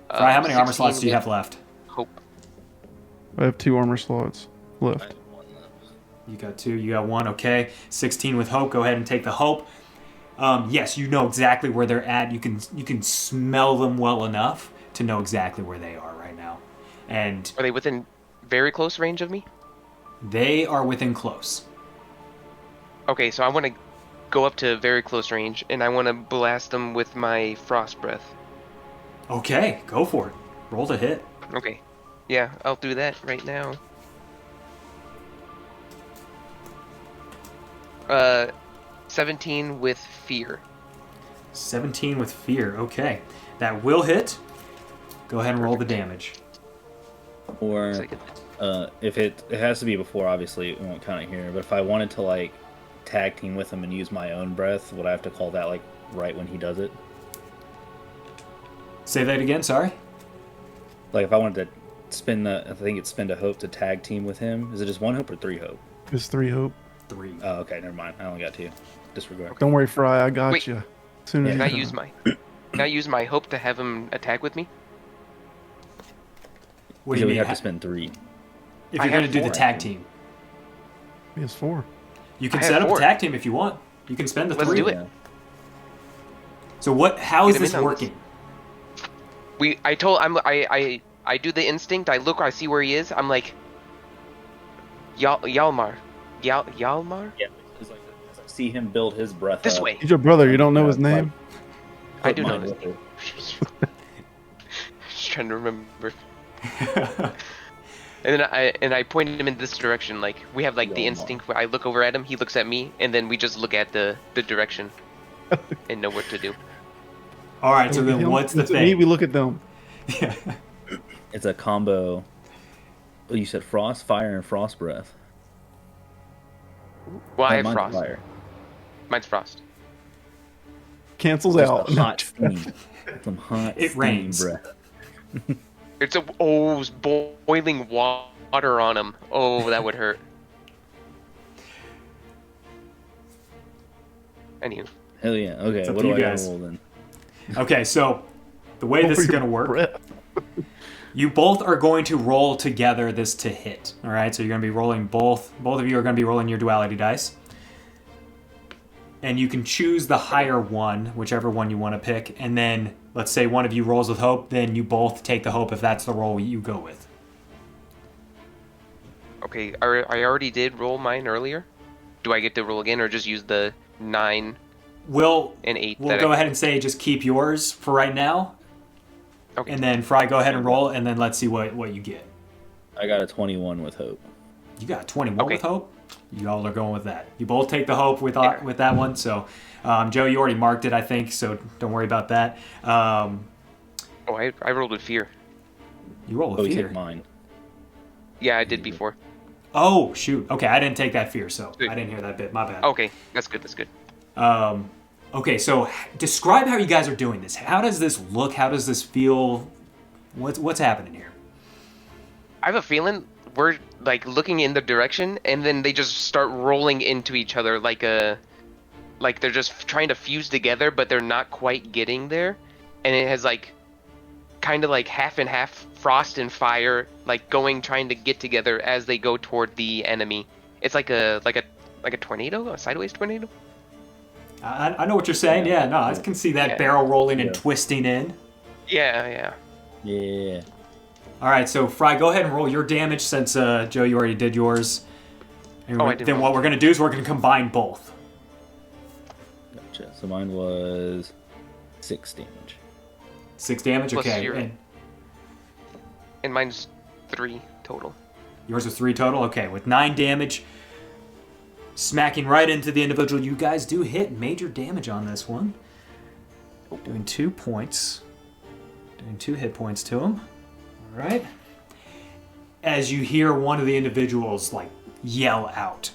Fry, how many armor 16 slots do you with have left? Hope. I have 2 armor slots left. You got 2, you got 1, okay. 16 with hope. Go ahead and take the hope. Yes, you know exactly where they're at. You can smell them well enough to know exactly where they are right now. And Are they within very close range of me? they are within close. Okay, so I want to go up to very close range, and I want to blast them with my frost breath. Okay, go for it. Roll to hit. Okay. Yeah, I'll do that right now. 17 with fear. 17 with fear. Okay. That will hit. Go ahead and roll the damage. Or Second. if it has to be before, obviously it won't count it here. But if I wanted to like tag team with him and use my own breath, would I have to call that like right when he does it? Say that again, sorry. Like if I wanted to spend a hope to tag team with him. Is it just 1 hope or 3 hope? It's 3 hope. 3. Oh, okay, never mind. I only got 2. Disregard. Don't worry, Frey. I got Wait. you. As soon as Can you I use my hope to have him attack with me? What do So you we mean? have to spend 3. If I you're going to have do the 4, I tag think. team, He has 4. you can I have set up 4. a tag team if you want. You can spend the Let's 3. do it. Yeah. So how is Get him this in on working? I do the instinct. I look. I see where he is. I'm like, Yalmar. Yalmar. Yeah. It's like, as I see him build his breath This up, way. He's your brother. You don't know his Yeah, like- name? I put do know mine his with name. it. Just trying to remember. And then I point him in this direction. Like we have like the Yalmar. instinct where I look over at him, he looks at me, and then we just look at the direction and know what to do. All right, so Look at then him. what's the Look at me, thing? we look at them. Yeah. It's a combo. Oh, you said frost, fire, and frost breath. Well, I Oh, have mine's frost. Fire. Mine's frost. Cancels Just out. a hot steam. Some hot It steam rains. breath. It's boiling water on him. Oh, that would hurt. Anywho. Hell yeah. Okay, It's up what to do you I gotta guys. roll then? Okay, so the way this is going to work, Breath. you both are going to roll together this to hit. All right, so you're going to be rolling both of you are going to be rolling your duality dice. And you can choose the higher one, whichever one you want to pick. And then, let's say one of you rolls with hope, then you both take the hope if that's the roll you go with. Okay, I already did roll mine earlier. Do I get to roll again, or just use the 9 We'll and 8? We'll go ahead and say just keep yours for right now. Okay. And then, Frey, go ahead and roll, and then let's see what you get. I got a 21 with hope. You got 21 Okay. with hope? You all are going with that. You both take the hope with that one. So, Joe, you already marked it, I think, so don't worry about that. Oh, I rolled with fear. You roll Oh, with you fear. took mine. Yeah, I did before. Oh, shoot. Okay, I didn't take that fear, so Sweet. I didn't hear that bit. My bad. Okay, that's good. That's good. Okay, so describe how you guys are doing this. How does this look? How does this feel? What's happening here? I have a feeling we're like looking in the direction, and then they just start rolling into each other like they're just trying to fuse together, but they're not quite getting there. And it has like kind of like half and half frost and fire, like trying to get together as they go toward the enemy. It's like a tornado, a sideways tornado. I know what you're saying. Yeah, no, I can see that Yeah. barrel rolling and Yeah. twisting in. Yeah. Yeah. All right, so Frey, go ahead and roll your damage since Joe, you already did yours. And Oh, I did then roll. what we're gonna do is we're gonna combine both. Gotcha. So mine was 6 damage. 6 damage. Plus Okay, your- and And mine's 3 total. yours was 3 total. Okay, with 9 damage, smacking right into the individual. You guys do hit major damage on this one. Doing 2 points. Doing 2 hit points to him. All right. As you hear one of the individuals like yell out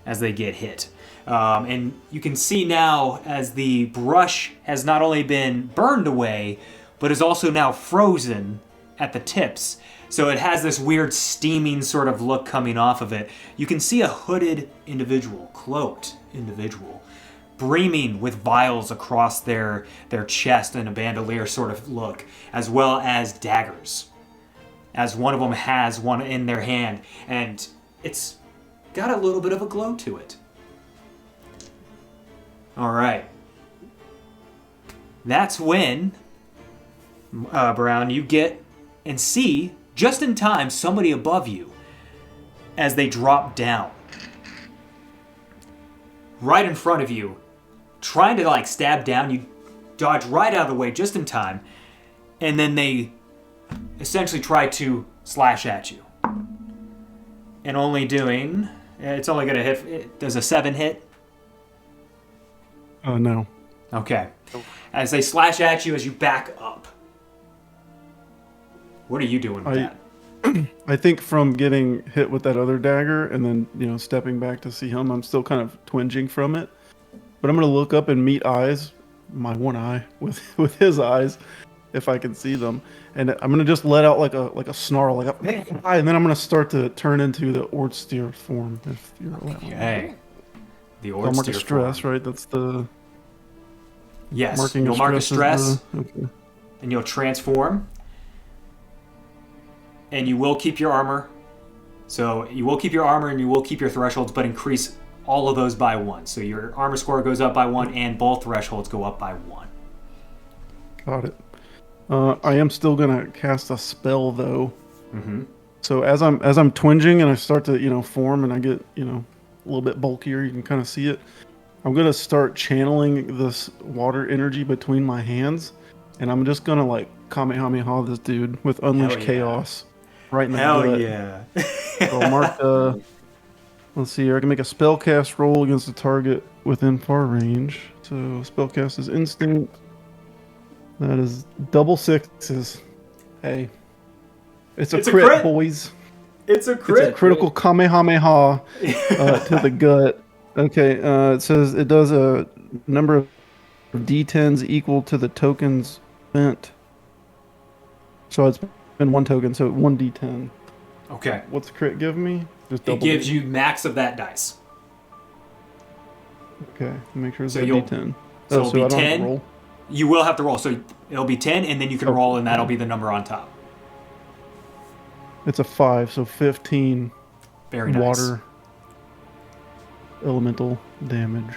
as they get hit. And you can see now as the brush has not only been burned away, but is also now frozen at the tips. So it has this weird steaming sort of look coming off of it. You can see a hooded individual, cloaked individual, breaming with vials across their chest in a bandolier sort of look, as well as daggers. As one of them has one in their hand, and it's got a little bit of a glow to it. All right. that's when, Brown, you get and see, just in time, somebody above you as they drop down. Right in front of you, trying to like stab down, you dodge right out of the way just in time, and then they essentially try to slash at you. And only doing, it's only going to hit, does a 7 hit? No. Okay. As they slash at you as you back up. What are you doing with that? I think from getting hit with that other dagger and then, stepping back to see him, I'm still kind of twinging from it. But I'm going to look up and meet eyes, my one eye, with his eyes, if I can see them. And I'm going to just let out like a snarl, and then I'm going to start to turn into the Ortsteer form, if you're allowed. Okay. The I'll mark a Ortsteer stress, form. right? That's the... Yes, you'll mark a stress, Okay. and you'll transform. And you will keep your armor. So you will keep your armor and you will keep your thresholds, but increase all of those by 1. So your armor score goes up by 1 and both thresholds go up by 1. Got it. I am still gonna cast a spell though. Mm-hmm. So as I'm twinging and I start to form and I get a little bit bulkier, you can kind of see it. I'm gonna start channeling this water energy between my hands, and I'm just gonna like Kamehameha this dude with Unleash Chaos right in the gut. Yeah. So I'll mark let's see here. I can make a spellcast roll against a target within far range. So spellcast is instinct. That is double 6s. Hey. It's a crit, boys. It's a crit. It's a critical Kamehameha to the gut. Okay, it says it does a number of D10s equal to the tokens spent. So it's been 1 token, so 1 D10. Okay. What's crit give me? Just It gives you max of that dice. Okay, make sure it's So a you'll- D10. so Oh, it'll be I don't have to 10. roll. You will have to roll. So it'll be 10, and then you can roll, and that'll be the number on top. It's a 5, so 15 Very nice. water elemental damage.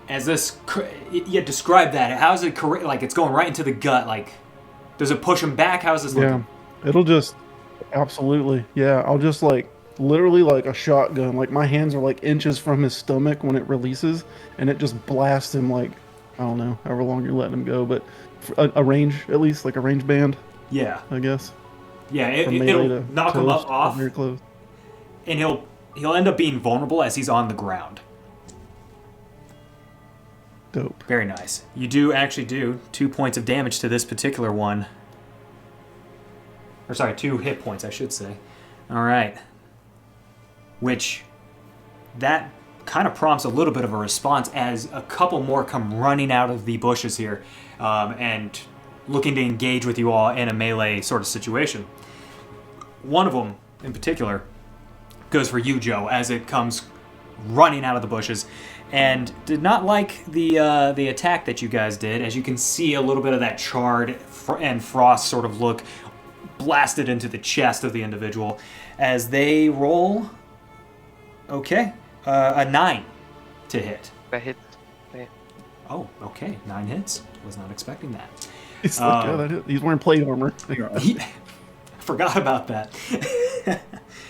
As this, describe that. How's it like it's going right into the gut? Like, does it push him back? How's this Yeah, looking? it'll just absolutely. Yeah, I'll just literally like a shotgun. Like my hands are like inches from his stomach when it releases, and it just blasts him like I don't know however long you're letting him go, but a range at least, like a range band, Yeah. I guess. Yeah, From melee it'll to knock him toast, up off, very close. and he'll end up being vulnerable as he's on the ground. Dope. Very nice. You do actually do 2 points of damage to this particular one. Or sorry, 2 hit points, I should say. All right. Which, that kind of prompts a little bit of a response as a couple more come running out of the bushes here and looking to engage with you all in a melee sort of situation. One of them, in particular, goes for you, Joe, as it comes running out of the bushes, and did not like the attack that you guys did. As you can see, a little bit of that charred and frost sort of look blasted into the chest of the individual as they roll. Okay, a 9 to hit. That hit. Yeah. Oh, okay, 9 hits. Was not expecting that. He's like, yeah, that hit. He's wearing plate armor. Forgot about that.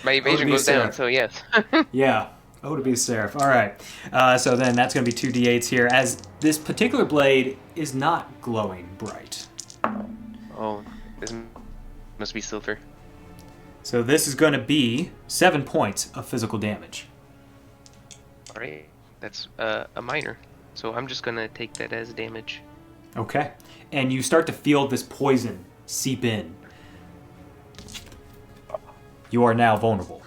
My evasion be goes down, Sarah. so yes. Yeah. Oh, to be Seraph. All right. So then that's going to be 2 d8s here, as this particular blade is not glowing bright. Oh, this must be silver. So this is going to be 7 points of physical damage. All right, that's a minor. So I'm just gonna take that as damage. Okay. And you start to feel this poison seep in. You are now vulnerable.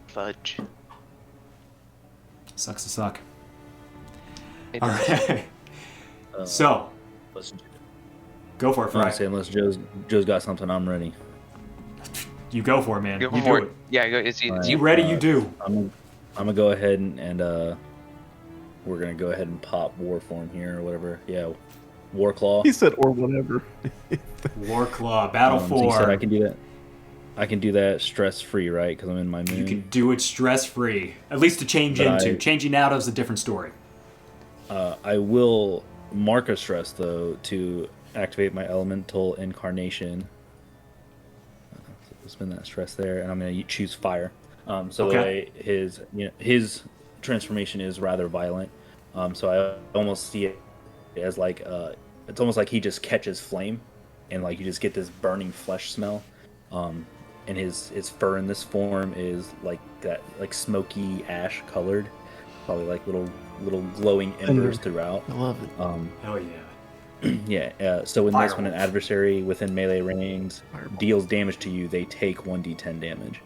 Fudge. Sucks to suck. It All does. right. So, Unless, go for it, I Frey. say unless Joe's got something, I'm ready. You go for it, man. Go You for do it. it. Yeah, go. It's All right. You ready, you do. I'm gonna go ahead and we're gonna go ahead and pop war form here or whatever. Yeah, war claw. He said or whatever. War Claw, Battle So you said 4. I can do that. I can do that stress free, right? Because I'm in my moon. You can do it stress-free. At least to change But into. Changing out is a different story. I will Marker Stress, though, to activate my Elemental Incarnation. So spend that stress there, and I'm going to choose Fire. So the way his transformation is rather violent. So I almost see it as like it's almost like he just catches flame, and like you just get this burning flesh smell. And his fur in this form is like that, like smoky ash colored, probably like little glowing embers throughout. I love it. Hell yeah. Yeah. So in this, when an Firewolf. adversary within melee range Fireball. deals damage to you, they take 1d10 damage.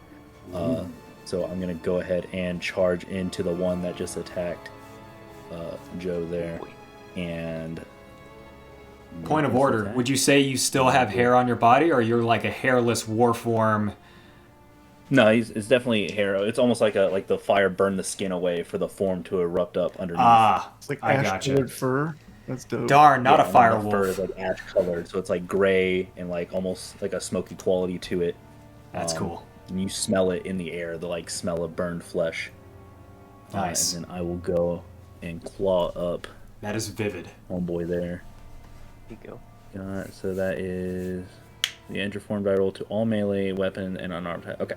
So I'm gonna go ahead and charge into the one that just attacked Joe there, and Point of order. Would you say you still have hair on your body, or you're like a hairless warform? No, it's definitely hair. It's almost like the fire burned the skin away for the form to erupt up underneath. Ah, It's like I ash gotcha. colored fur. That's dope. Darn, not a And fire then the fur wolf. is like ash colored, so it's like gray and like almost like a smoky quality to it. That's cool. And you smell it in the air, the like smell of burned flesh. Nice. And then I will go and claw up That is vivid. homeboy there. There you go. So that is the enter form die roll to all melee weapon and unarmed attack. Okay.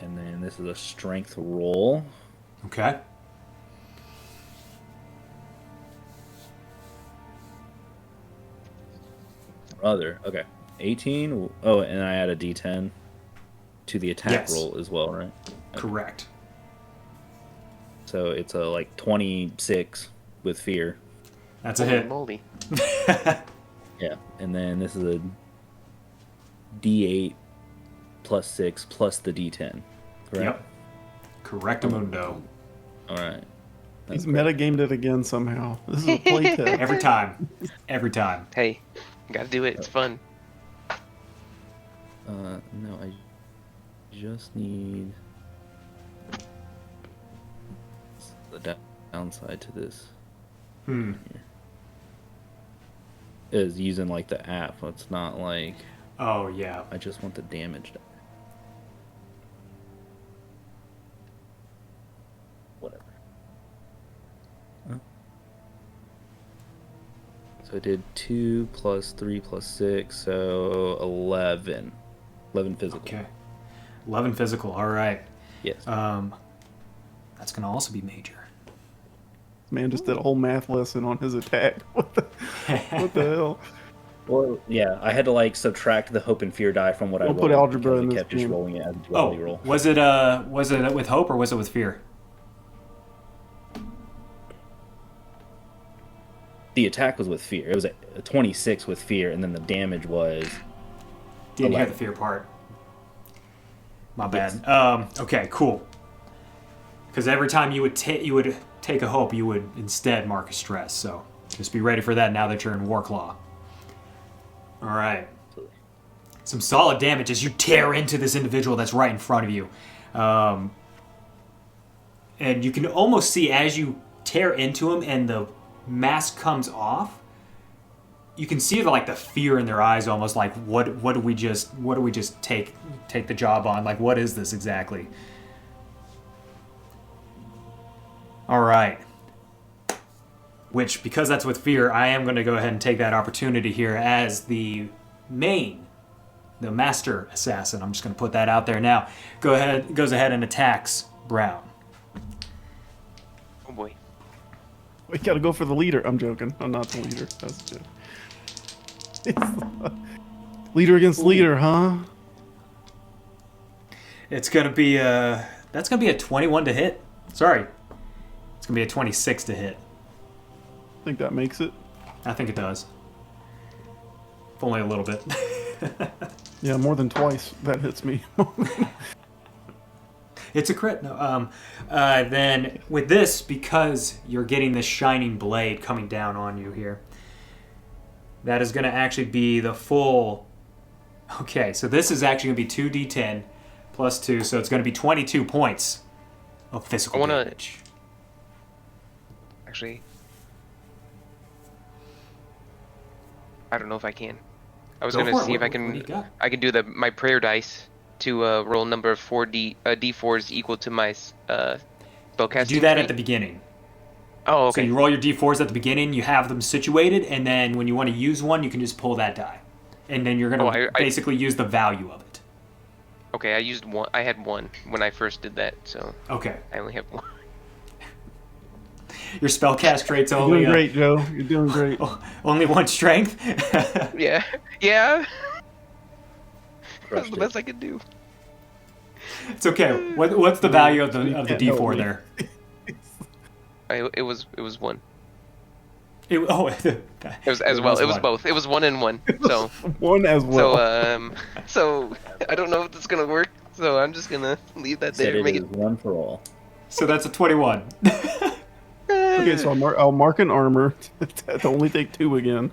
And then this is a strength roll. Okay. Brother. Okay. 18. Oh, and I add a d10 to the attack Yes. roll as well, right? Correct. So it's a like 26 with fear. That's a Holy hit. moly. Yeah. And then this is a d8 plus 6 plus the d10. Correct? Yep. Correctamundo. All right. He's metagamed it again somehow. This is a playtest. Every time. Every time. Hey, gotta do it. It's fun. No, I just need the downside to this here is using like the app. It's not like Oh, yeah. I just want the damage. Whatever. So I did 2 plus 3 plus 6, so 11. 11 physical. Okay. 11 physical. All right. Yes. That's going to also be major. Man just did a whole math lesson on his attack. What the hell? Well, yeah, I had to like subtract the hope and fear die from what I We'll rolled. put algebra because in it this kept just game. rolling it as a duality Oh, roll. was it with hope or was it with fear? The attack was with fear. It was a 26 with fear, and then the damage was Didn't hear 11. the fear part. My bad. Yes. Okay, cool. Because every time you would take a hope, you would instead mark a stress. So just be ready for that now that you're in Warclaw. All right. Some solid damage as you tear into this individual that's right in front of you. And you can almost see as you tear into him and the mask comes off, you can see the fear in their eyes, almost like what do we just take the job on? Like, what is this exactly? All right. Which, because that's with fear, I am going to go ahead and take that opportunity here as the master assassin. I'm just going to put that out there now. Goes ahead and attacks Brown. Oh boy. We gotta go for the leader. I'm joking. I'm not the leader. That's a joke. Leader against leader, huh? It's going to be that's going to be a 21 to hit. Sorry. It's going to be a 26 to hit. I think that makes it. I think it does. If only a little bit. Yeah, more than twice. That hits me. It's a crit. No. Then with this, because you're getting this shining blade coming down on you here, that is going to actually be the full... Okay, so this is actually going to be 2d10 plus 2, so it's going to be 22 points of physical I wanna- damage. Actually, I don't know if I can. I was Go gonna for it. see if I What do you can. got? I can do my prayer dice to roll a number of d4s equal to my spellcasting. Do that at speed. the beginning. Oh, So okay. you roll your d4s at the beginning, you have them situated, and then when you want to use one, you can just pull that die. And then you're going Oh, to basically use the value of it. Okay, I used one. I had one when I first did that, so Okay. I only have one. Your spellcast trait's You're only doing great, Joe. You're doing great. only one strength. Yeah, yeah. That's Crushed the it. best I could do. It's okay. What's the value of You the can't help d4 me. there? It was one. It It was as well. It was one. both. It was one and one. So One as well. so I don't know if it's gonna work. So I'm just gonna leave that Said there. it Make is it. one for all. So that's a 21. Okay, so I'll mark an armor to only take 2 again.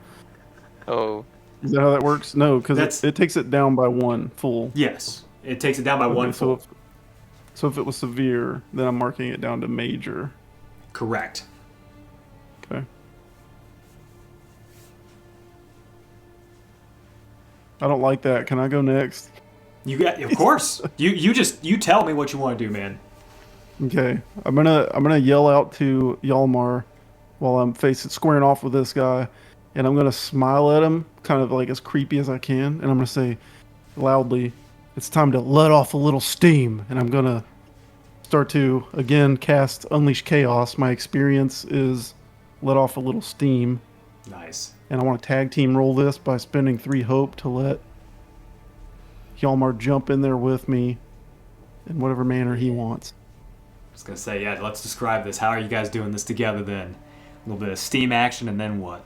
Oh, Is that how that works? No, because That's- it takes it down by 1 full. Yes. It takes it down by Okay, one so full. if it was severe, then I'm marking it down to major. Correct. Okay. I don't like that. Can I go next? You got, of course. You tell me what you want to do, man. Okay. I'm gonna yell out to Yalmar while I'm squaring off with this guy, and I'm gonna smile at him, kind of like as creepy as I can, and I'm gonna say loudly, "It's time to let off a little steam." And I'm gonna start to again cast Unleash Chaos. My experience is let off a little steam. Nice. And I want to tag team roll this by spending 3 hope to let Hjalmar jump in there with me in whatever manner he wants. I was gonna say, yeah. Let's describe this. How are you guys doing this together? Then a little bit of steam action, and then what?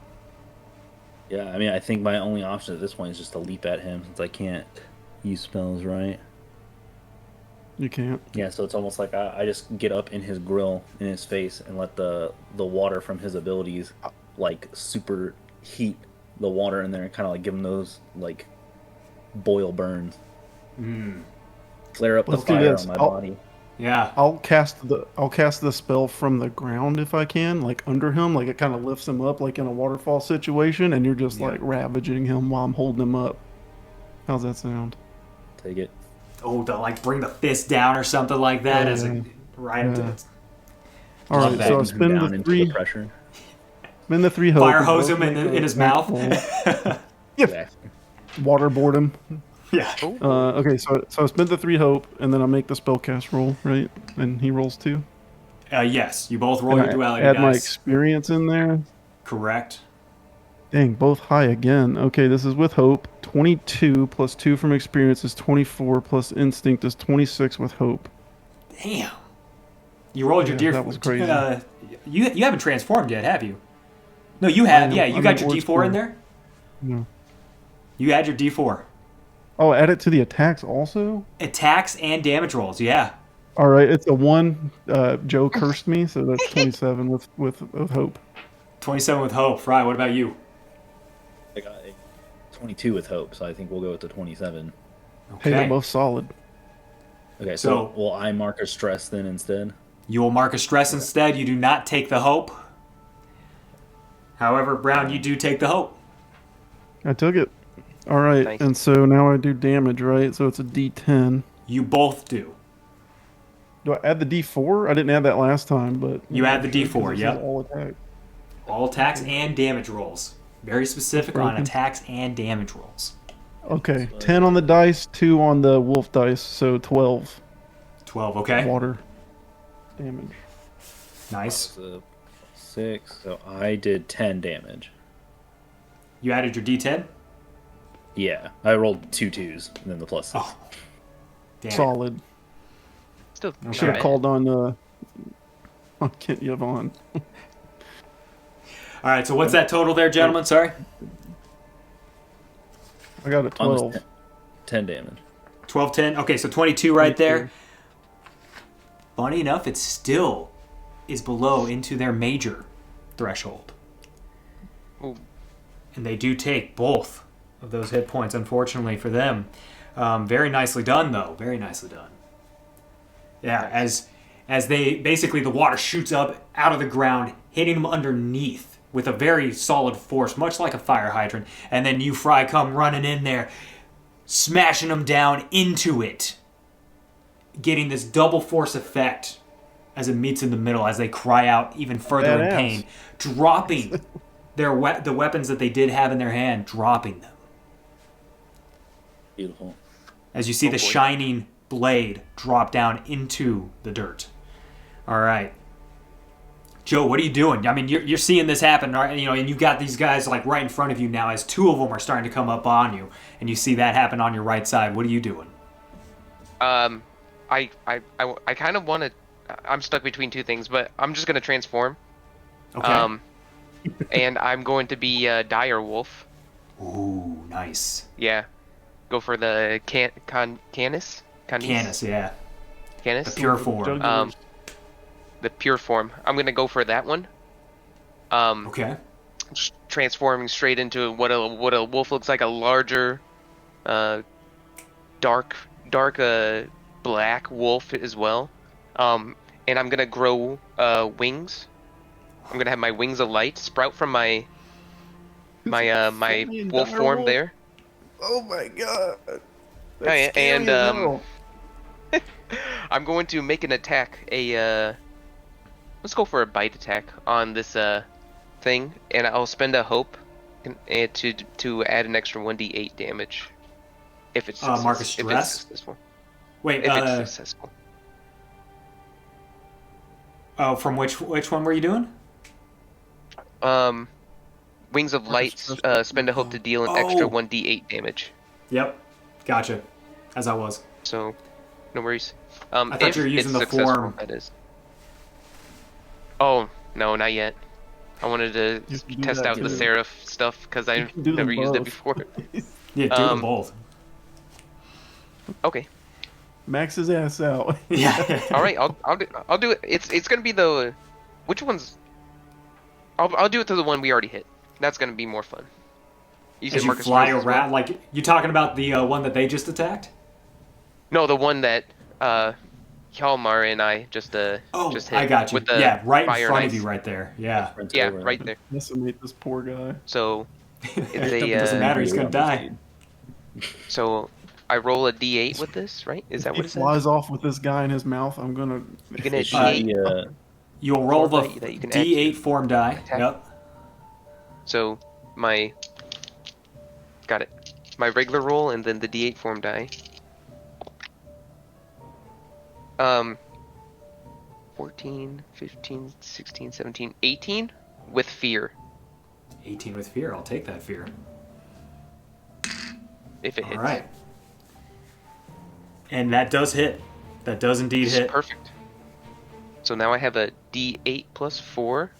Yeah, I mean, I think my only option at this point is just to leap at him since I can't use spells, right? You can't. Yeah, so it's almost like I just get up in his grill, in his face, and let the water from his abilities, like, super heat the water in there and kind of, like, give him those, like, boil burns. Flare up Let's the do fire this. on my I'll- body. Yeah. I'll cast the spell from the ground if I can, like under him, like it kind of lifts him up, like in a waterfall situation, and you're just Yeah. like ravaging him while I'm holding him up. How's that sound? Take it. Oh, to like bring the fist down or something like that as a Yeah. right into Yeah. it. All Love right, that. so I Bend him spend down the into 3. the pressure. Spend the 3 hope. Fire and hose both him in, make in his a mouth. roll. Exactly. Waterboard him. Yeah. Okay, so I spend the 3 hope, and then I make the spellcast roll, right? And he rolls 2. Yes, you both roll And your I duality add my dice. experience in there. Correct. Dang, both high again. Okay, this is with hope. 22 plus 2 from experience is 24 plus instinct is 26 with hope. Damn. You rolled your Yeah, deer. that was crazy. You haven't transformed yet, have you? No, you have. Yeah, you I'm got at your Ward's D4 in Point. there. No. You add your D4. Oh, add it to the attacks also? Attacks and damage rolls. Yeah. All right, it's a 1. Joe cursed me, so that's 27 with hope. 27 with hope. Fry, what about you? I got a 22 with hope, so I think we'll go with the 27. Hey, they're Okay. both solid. Okay, So- so will I mark a stress then instead? You will mark a stress instead. You do not take the hope. However, Brown, you do take the hope. I took it. All right, Nice. and so now I do damage, right? So it's a D10. You both do. Do I add the D4? I didn't add that last time, but You add the D4, 'cause this is yep. all attack. All attacks and damage rolls. Very specific on Broken. attacks and damage rolls. Okay, 10 on the dice, 2 on the wolf dice, so 12 12, okay? water damage. Nice. So 6, so I did 10 damage. You added your D10? Yeah, I rolled 2 2s and then the plus 6. Oh. Damn. Solid. Still Should have Okay. called on Kent Yvonne. All right, so what's that total there, gentlemen? Sorry? I got a 12. Almost 10 damage. 12, 10. Okay, so 22 right 22. there. Funny enough, it still is below into their major threshold. Ooh. And they do take both of those hit points, unfortunately for them. Very nicely done, though. Very nicely done. Yeah, as they basically the water shoots up out of the ground, hitting them underneath with a very solid force, much like a fire hydrant. And then you, Fry, come running in there, smashing them down into it, getting this double force effect as it meets in the middle, as they cry out even further in Badass. pain, dropping the weapons that they did have in their hand, dropping them. Beautiful. As you see the shining blade drop down into the dirt. All right. Joe, what are you doing? I mean, you're seeing this happen, right? You know, and you've got these guys like right in front of you now as two of them are starting to come up on you, and you see that happen on your right side. What are you doing? I kind of want to. I'm stuck between two things, but I'm just gonna transform. Okay. And I'm going to be Direwolf. Ooh, nice. Yeah. Go for the Canis. Canis, yeah. Canis. The pure form. Jugulars. The pure form. I'm gonna go for that one. Okay. Transforming straight into what a wolf looks like, a larger, dark black wolf as well. And I'm gonna grow wings. I'm gonna have my wings of light sprout from my wolf form direwolf? there. Oh my god. Oh, yeah, That's scary and as hell. I'm going to make an attack. Let's go for a bite attack on this thing, and I'll spend a hope to add an extra 1d8 damage if it's Mark a if stress? it's successful. Wait, If it's successful. oh, from which one were you doing? Wings of Light. Spend a hope to deal an extra 1d8 damage. Yep. Gotcha. As I was. So, no worries. I thought If you were using it's the successful, form. that is. Oh no, not yet. I wanted to You can do test that out the too. Seraph stuff because I've can do them never used it both. before. Yeah, do them both. Okay. Max his ass out. Yeah. All right. I'll do it. It's gonna be the which one's. I'll do it to the one we already hit. That's gonna be more fun. You said As you Marcus fly Strauss as well? around, like you talking about the one that they just attacked? No, the one that Hjalmar and I just hit. I got you. With the Yeah, right in fire front knife. of you, right there. Yeah. Yeah, right there. Decimate this poor guy. So it's It doesn't matter. He's gonna die. So I roll a d8 with this, right? Is that He what it says? flies off with this guy in his mouth. I'm gonna. You can hit It should d8. be, You'll roll the Form that you can add D8 form die. attack. Yep. So my got it. My regular roll and then the d8 form die. 14, 15, 16, 17, 18 with fear 18 with fear. I'll take that fear. if it hits. All right. And that does hit. That does indeed This is hit. perfect. So now I have a d8 plus 4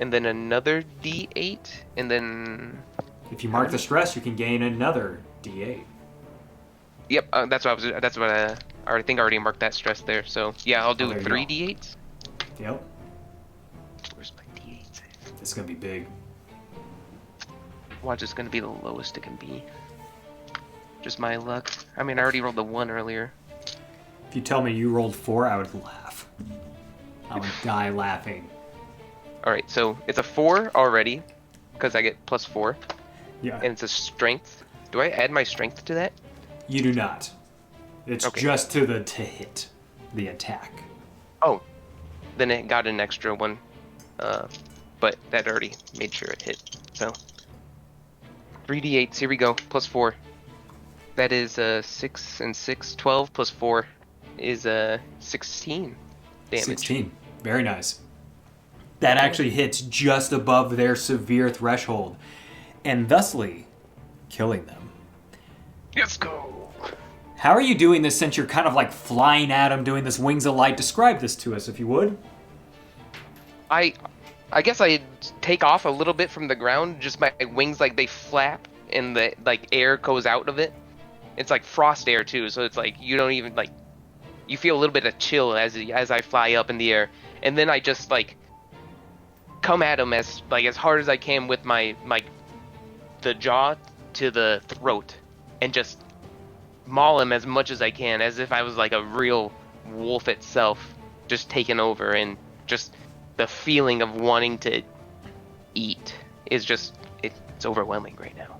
and then another d8 and then If you mark the stress, you can gain another D8. yep, that's what I think I already marked that stress there. So yeah, I'll do there you 3 go. d8s. Yep. Where's my d8s? It's gonna be big. Watch, it's gonna be the lowest it can be. Just my luck. I mean, I already rolled the 1 earlier. If you tell me you rolled 4, I would laugh. I would die laughing. Alright, so it's a 4 already, because I get plus 4, Yeah. and it's a strength. Do I add my strength to that? You do not. It's Okay. just to hit the attack. Oh, then it got an extra 1, but that already made sure it hit. So 3d8s, here we go, plus 4. That is 6 and 6, 12 plus 4 is 16 damage. 16. Very nice. That actually hits just above their severe threshold, and thusly killing them. Let's go. How are you doing this since you're kind of like flying at them, doing this wings of light? Describe this to us, if you would. I guess I take off a little bit from the ground, just my wings like they flap and the like air goes out of it. It's like frost air too, so it's like you don't even like you feel a little bit of chill as I fly up in the air, and then I just like come at him as hard as I can with my the jaw to the throat, and just maul him as much as I can, as if I was like a real wolf itself, just taking over, and just the feeling of wanting to eat is just it's overwhelming right now.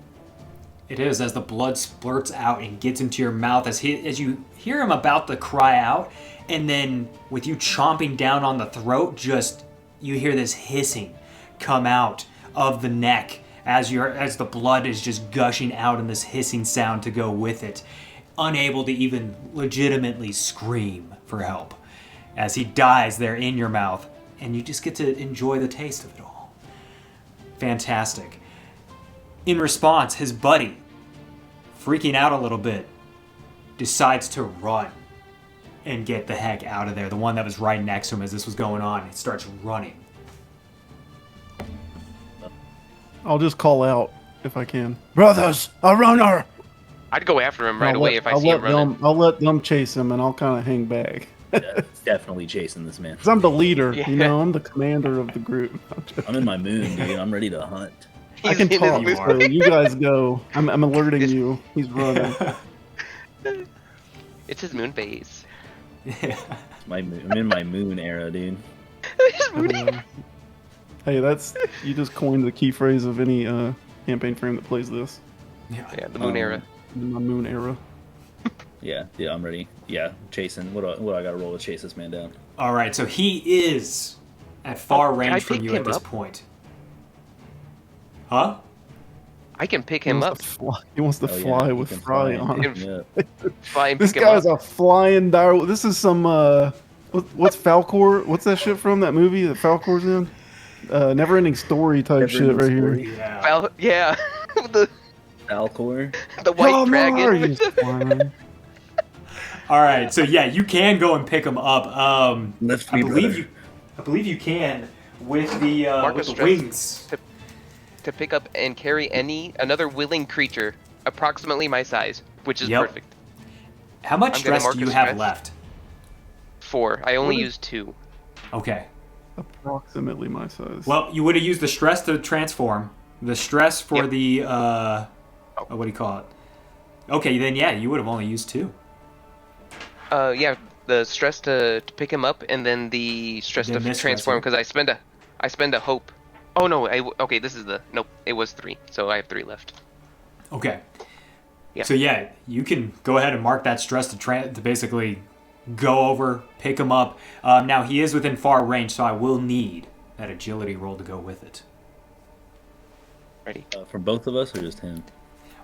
It is, as the blood splurts out and gets into your mouth as you hear him about to cry out, and then with you chomping down on the throat, just you hear this hissing come out of the neck as the blood is just gushing out in this hissing sound to go with it, unable to even legitimately scream for help as he dies there in your mouth, and you just get to enjoy the taste of it all. Fantastic. In response, his buddy, freaking out a little bit, decides to run and get the heck out of there. The one that was right next to him as this was going on, he starts running. I'll just call out if I can. Brothers, a runner! I'd go after him right away if I see him running. I'll let them chase him, and I'll kind of hang back. Yeah, definitely chasing this man. Because I'm the leader, Yeah. you know? I'm the commander of the group. I'm in my moon, dude. I'm ready to hunt. I can He's in talk, his so you guys go. I'm alerting you. He's running. It's his moon phase. I'm in my moon era, dude. Hey, you just coined the key phrase of any campaign frame that plays this. Yeah, the moon era. In my moon era. Yeah, I'm ready. Yeah, chasing. What do I got to roll to chase this man down? All right, so he is at far can I range from pick you at him this up? point. Huh? I can pick him up. He wants to Oh, yeah, fly you with can Frey fly on and him. pick me up. Fly and This pick him guy's up. a flying dire. This is some what's Falcor? What's that shit from that movie that Falcor's in? Never-ending story type shit right here. Yeah. Yeah. the Alcor. white Come dragon. on, he's flying. All right, so yeah, you can go and pick him up. Lift I me, believe brother. I believe you can with the Marcus with the Stress. wings. To pick up and carry another willing creature approximately my size, which is Yep. perfect. How much I'm gonna stress do you Marcus have Stress. left? 4. I only What is- used 2. Okay. Approximately my size. Well, you would have used the stress to transform. The stress for Yep. the what do you call it? Okay, then yeah, you would have only used 2. Yeah, the stress to pick him up, and then the stress Then to this transform stress, because I spend a hope. Oh no! Okay, this is nope. It was 3, so I have 3 left. Okay. Yeah. So yeah, you can go ahead and mark that stress to basically go over, pick him up. Now he is within far range, so I will need that agility roll to go with it. Ready? From both of us or just him?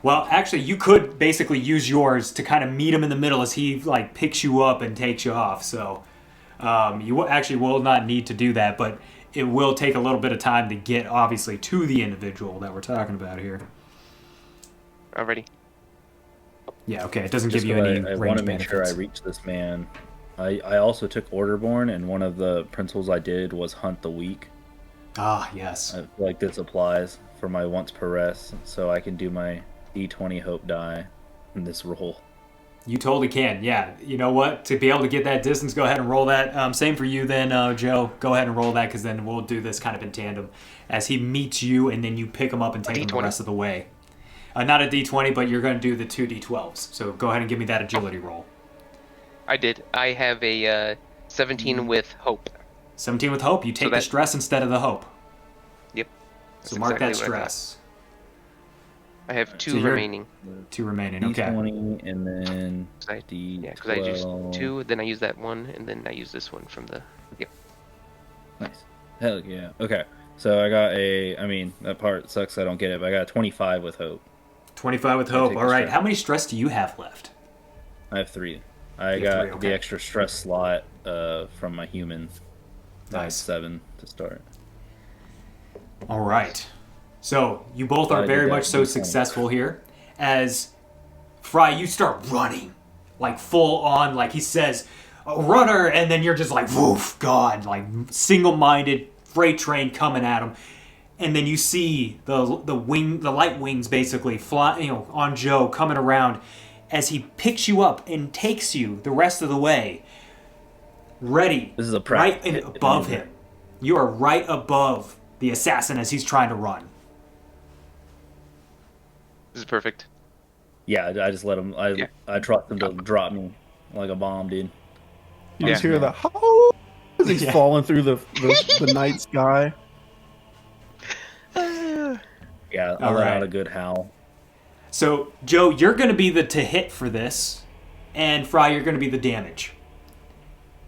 Well, actually, you could basically use yours to kind of meet him in the middle as he like picks you up and takes you off. So you actually will not need to do that, but it will take a little bit of time to get obviously to the individual that we're talking about here. Already. Yeah, okay. It doesn't Just give you 'cause any I range want to make benefits. sure I reach this man. I also took Orderborn, and one of the principles I did was hunt the weak. Ah, yes. I feel like this applies for my once per rest, so I can do my D20 hope die in this roll. You totally can. Yeah. You know what? To be able to get that distance, go ahead and roll that. Same for you then, Joe. Go ahead and roll that because then we'll do this kind of in tandem as he meets you and then you pick him up and take him the D20. rest of the way. Not a D20, but you're going to do the 2 D12s. So go ahead and give me that agility roll. I did. I have a 17 with hope. 17 with hope. You take the that- stress instead of the hope. Yep. So That's mark exactly that what I got. stress. I have 2 So you're- remaining. 2 remaining. Okay. D20 and then 'Cause I- D12. Yeah, because I used 2, then I use that one, and then I use this one from the. Yep. Nice. Hell yeah. Okay. So I got that part sucks I don't get it, but I got a 25 with hope. 25 with I'll hope. take All the right. stress. How many stress do you have left? I have 3. I You got have 3, okay. the extra stress slot from my human. I have Nice. 7 to start. All right. So you both Glad are I very did that much so D20. successful here. As Frey, you start running, like full on, like he says, "A runner," and then you're just like, woof, gone, like single-minded freight train coming at him. And then you see the light wings basically fly, on Joe coming around as he picks you up and takes you the rest of the way. Ready. This is a right practice. above him. You are right above the assassin as he's trying to run. This is perfect. Yeah, I just let him. I trust him to drop me like a bomb, dude. You just Yeah. hear the how as he's Yeah. falling through the night sky. Yeah, I All let right. out a good howl. So, Joe, you're going to be the to hit for this, and Frey, you're going to be the damage.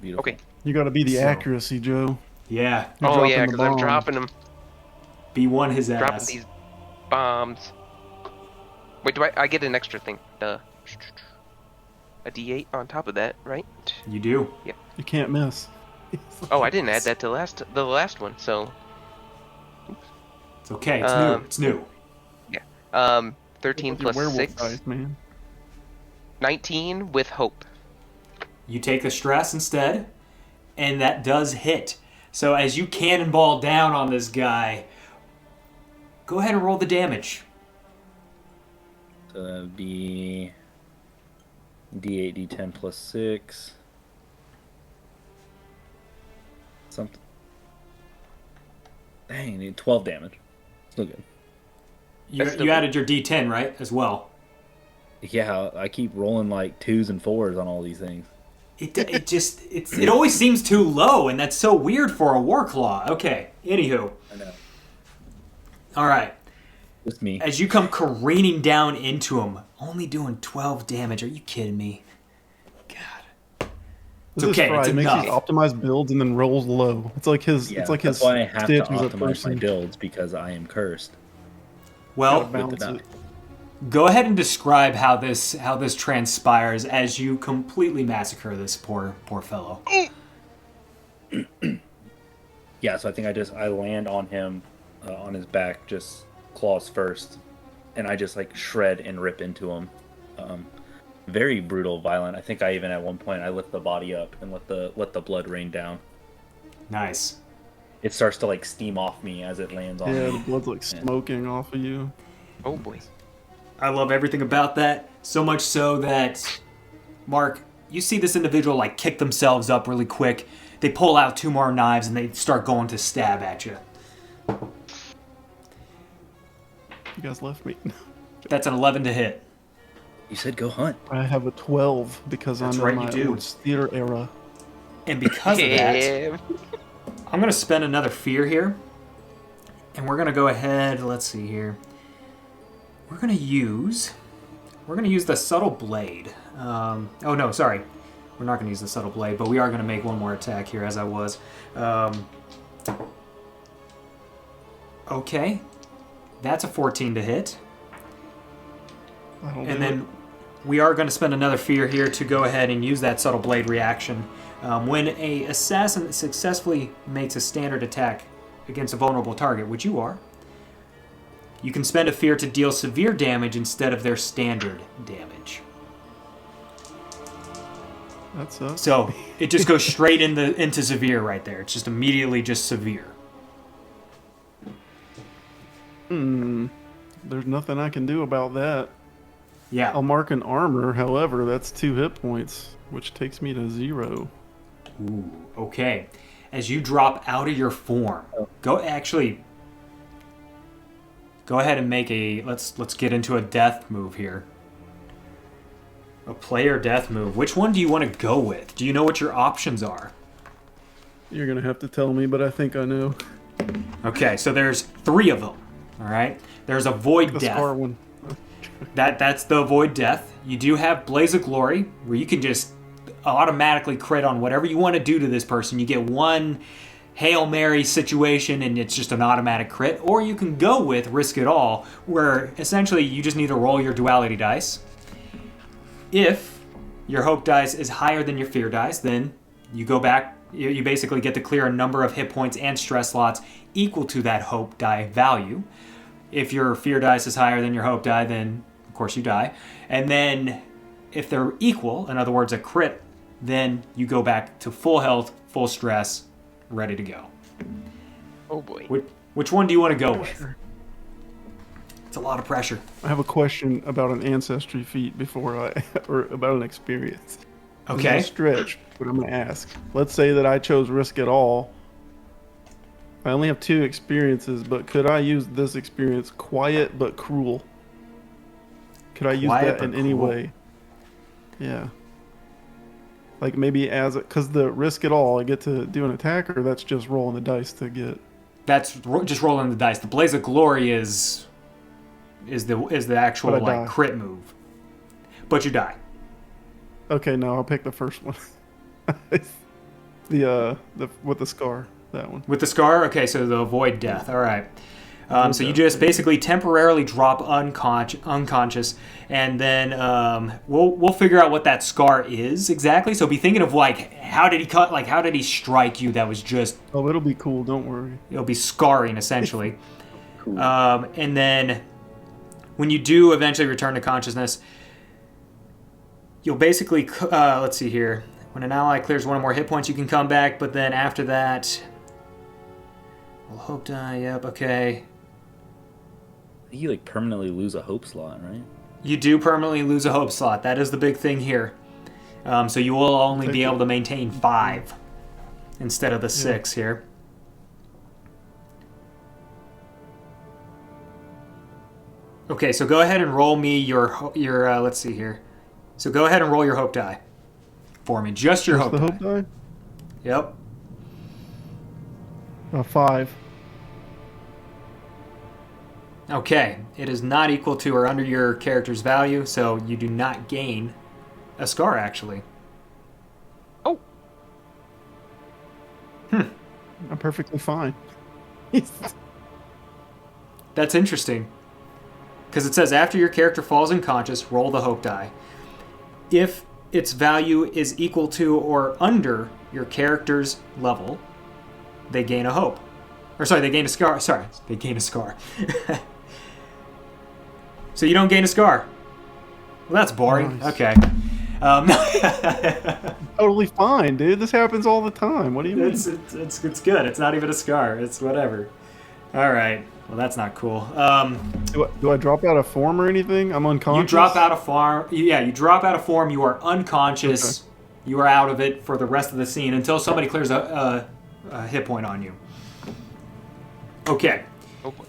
Beautiful. Okay. You got to be the So- accuracy, Joe. Yeah. You're Oh dropping yeah, the because I'm bomb. dropping them. B1 his Dropping ass. these bombs. Wait, do I get an extra thing? A D8 on top of that, right? You do. You can't miss. Oh, I didn't add that to the last one, so It's okay. It's new. Um, It's new. 13 Your plus werewolf 6, dice, man. 19 with hope. You take the stress instead, and that does hit. So as you cannonball down on this guy, go ahead and roll the damage. So that would be D8, D10 plus 6. Something. Dang, dude, 12 damage. Still good. That's still You good. added your D10, right, as well? Yeah, I keep rolling like 2s and 4s on all these things. It always seems too low, and that's so weird for a Warclaw. Okay, anywho. I know. All right. Just me. As you come careening down into him, only doing 12 damage. Are you kidding me? God. It's This is okay, Frey. it's He makes enough. these optimized builds and then rolls low. It's like his. Yeah, it's like his. that's why I have to stitch as a optimize my person. builds because I am cursed. Well, Gotta balance die. it. go ahead and describe how this transpires as you completely massacre this poor fellow. Yeah, so I think I land on him, on his back, just claws first, and I just like shred and rip into him. Very brutal, violent. I think I even at one point I lift the body up and let the blood rain down. Nice. It starts to like steam off me as it lands on Yeah, me. the blood's like smoking off of you. Oh boy. I love everything about that. So much so that, Mark, you see this individual like kick themselves up really quick. They pull out 2 more knives and they start going to stab at you. You guys left me. That's an 11 to hit. You said go hunt. I have a 12 because That's I'm right, in you my do. Orcs theater era. And because of that, Yeah. I'm going to spend another fear here. And we're going to go ahead, let's see here. We're going to use the subtle blade. Oh no, sorry. We're not going to use the subtle blade, but we are going to make one more attack here as I was. Okay. That's a 14 to hit. That'll And do then it. we are going to spend another fear here to go ahead and use that subtle blade reaction. When a assassin successfully makes a standard attack against a vulnerable target, which you are, you can spend a fear to deal severe damage instead of their standard damage. That sucks. So it just goes straight into severe right there. It's just immediately just severe. There's nothing I can do about that. Yeah. I'll mark an armor, however, that's 2 hit points, which takes me to 0. Ooh, okay. As you drop out of your form, go ahead and make a let's get into a death move here. A player death move. Which one do you want to go with? Do you know what your options are? You're gonna have to tell me, but I think I know. Okay, so there's 3 of them. All right. There's a void The death. scar one. That's the void death. You do have Blaze of Glory, where you can just automatically crit on whatever you want to do to this person. You get one Hail Mary situation and it's just an automatic crit. Or you can go with Risk It All, where essentially you just need to roll your duality dice. If your hope dice is higher than your fear dice, then you go back. You basically get to clear a number of hit points and stress slots equal to that hope die value. If your fear dice is higher than your hope die, then of course you die. And then if they're equal, in other words a crit, then you go back to full health, full stress, ready to go. Oh boy. Which one do you want to go with? It's a lot of pressure. I have a question about an ancestry feat or about an experience. This is Okay. a stretch, but I'm gonna ask. Let's say that I chose Risk It All. I only have 2 experiences, but could I use this experience, Quiet but Cruel? Could I use Quiet that in but any cruel. way? Yeah. Like maybe because the Risk It All, I get to do an attack, or that's just rolling the dice to get. That's just rolling the dice. The Blaze of Glory is is the actual But I like die. crit move. But you die. Okay, no, I'll pick the first one. the with the scar, that one. With the scar? Okay, so the avoid death. All right. So you death, just yeah. basically temporarily drop unconscious, and then we'll figure out what that scar is exactly. So be thinking of like how did he strike you? That was just Oh, it'll be cool. Don't worry. it'll be scarring essentially. Cool. And then when you do eventually return to consciousness, you'll basically let's see here. When an ally clears one or more hit points, you can come back, but then after that, we'll hope die. Yep. Okay. You like permanently lose a hope slot, right? You do permanently lose a hope slot. That is the big thing here. So you will only be able to maintain 5 instead of the 6 here. Okay, so go ahead and roll me your let's see here. So go ahead and roll your hope die for me. Just your What's hope the die. hope die? Yep. 5. Okay, it is not equal to or under your character's value, so you do not gain a scar, actually. Oh, I'm perfectly fine. That's interesting. Because it says after your character falls unconscious, roll the hope die. If its value is equal to or under your character's level, they gain a hope. Or sorry, they gain a scar. Sorry, they gain a scar. So you don't gain a scar. Well, that's boring. Nice. Okay. Totally fine, dude. This happens all the time. What do you mean? It's good. It's not even a scar. It's whatever. All right. Well, that's not cool. Do I drop out of form or anything? I'm unconscious. You drop out of form. Yeah, you drop out of form. You are unconscious. Okay. You are out of it for the rest of the scene until somebody clears a hit point on you. Okay. oh boy.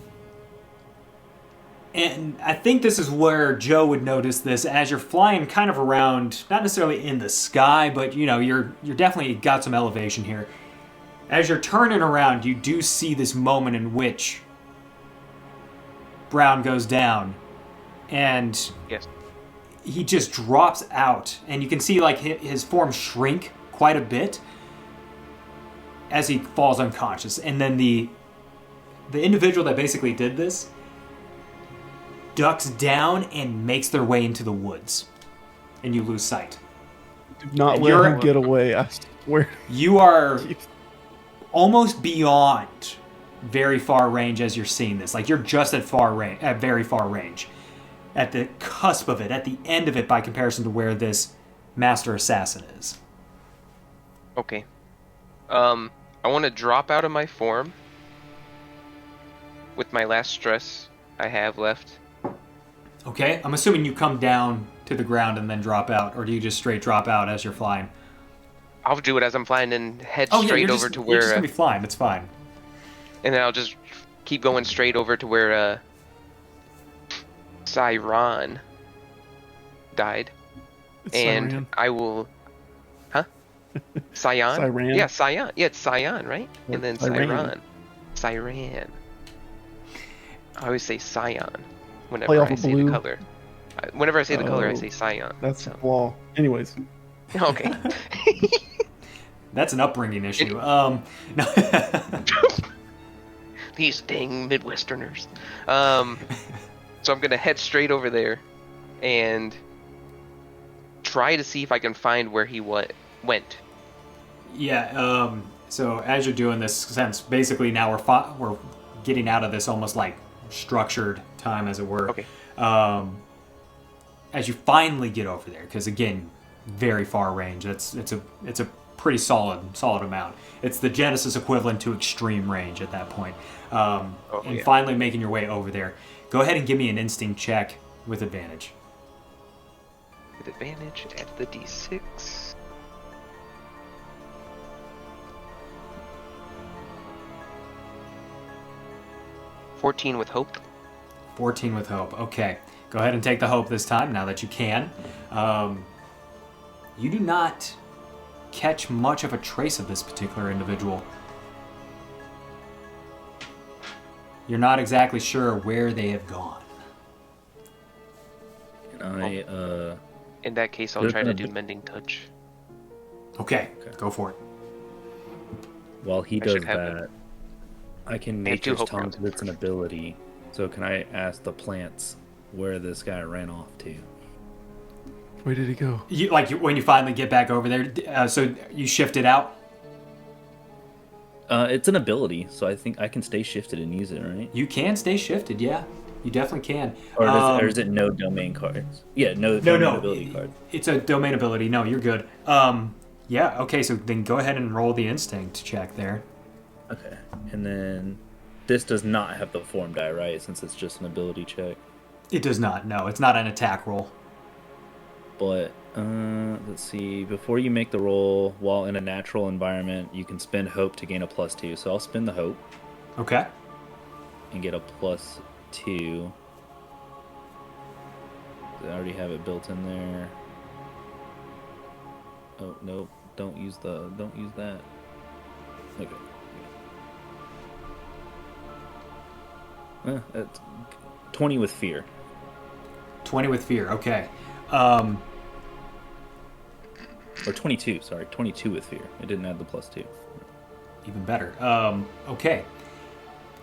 And I think this is where Joe would notice this as you're flying kind of around, not necessarily in the sky, but you know, you're definitely got some elevation here. As you're turning around, you do see this moment in which Brown goes down, and Yes. he just drops out, and you can see like his form shrink quite a bit as he falls unconscious. And then the individual that basically did this ducks down and makes their way into the woods, and you lose sight. Do not And let you're- him get away. I swear. You are almost beyond very far range as you're seeing this. Like you're just at very far range, at the cusp of it, at the end of it by comparison to where this master assassin is. Okay. I want to drop out of my form with my last stress I have left. Okay, I'm assuming you come down to the ground and then drop out, or do you just straight drop out as you're flying? I'll do it as I'm flying and head Oh yeah, straight you're over just, to you're just where, gonna be flying. It's fine. and then I'll just keep going straight over to where Cyron died, It's and Siren. I will, huh? Cyan? Siren. Yeah, Cyan. Yeah, it's Cyan, right? And then Siren. Cyran. I always say Cyan Play whenever off I of say blue. the color. Whenever I say the color, I Oh, say Cyan. That's so. the flaw. Anyways. Okay. That's an upbringing issue. No. These dang Midwesterners. So I'm gonna head straight over there and try to see if I can find where he went. Yeah. So as you're doing this, since basically now we're getting out of this almost like structured time, as it were. Okay. As you finally get over there, because again, very far range. It's a pretty solid amount. It's the Genesis equivalent to extreme range at that point. And yeah. finally making your way over there. Go ahead and give me an instinct check with advantage. With advantage, add the d6. $14 with hope. 14 with hope. Okay. Go ahead and take the hope this time, now that you can. You do not catch much of a trace of this particular individual. You're not exactly sure where they have gone. In that case, I'll There's try to no do d- mending touch. Okay, go for it. while he I does should have that, I can I have two nature's hope tongue rounds because it's an first. ability. So can I ask the plants where this guy ran off to? Where did he go? When you finally get back over there, so you shifted out. It's an ability, so I think I can stay shifted and use it, right? You can stay shifted, yeah. You definitely can. Or is it no domain cards? Yeah, no domain ability cards. It's a domain ability. No, you're good. Yeah, okay, so then go ahead and roll the instinct check there. Okay, and then this does not have the form die, right? Since it's just an ability check. It does not. No, it's not an attack roll. But let's see. Before you make the roll, while in a natural environment, you can spend hope to gain a +2. So I'll spend the hope Okay. and get a +2. I already have it built in there. Oh no! Don't use that. Okay. That's 20 with fear. 20 with fear. Okay. Or 22, sorry. 22 with fear. It didn't add the +2. Even better. Okay.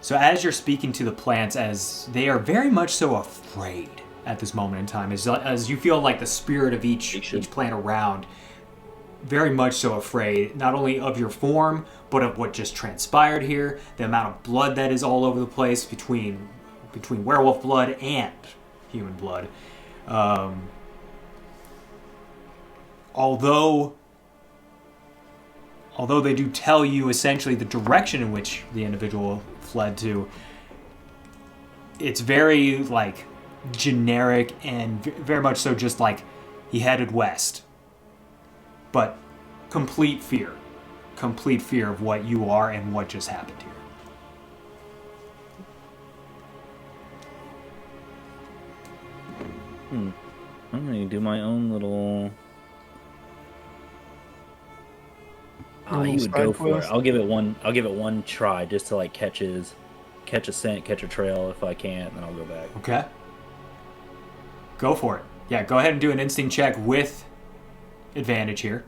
So as you're speaking to the plants, as they are very much so afraid at this moment in time, as you feel like the spirit of each plant around, very much so afraid, not only of your form, but of what just transpired here, the amount of blood that is all over the place between werewolf blood and human blood. Although they do tell you essentially the direction in which the individual fled to, it's very like generic and very much so just like he headed west. But complete fear of what you are and what just happened here. I'm gonna do my own little. He would go for it. I'll give it one try just to like catch a scent, catch a trail. If I can't, then I'll go back. Okay. Go for it. Yeah, go ahead and do an instinct check with advantage here.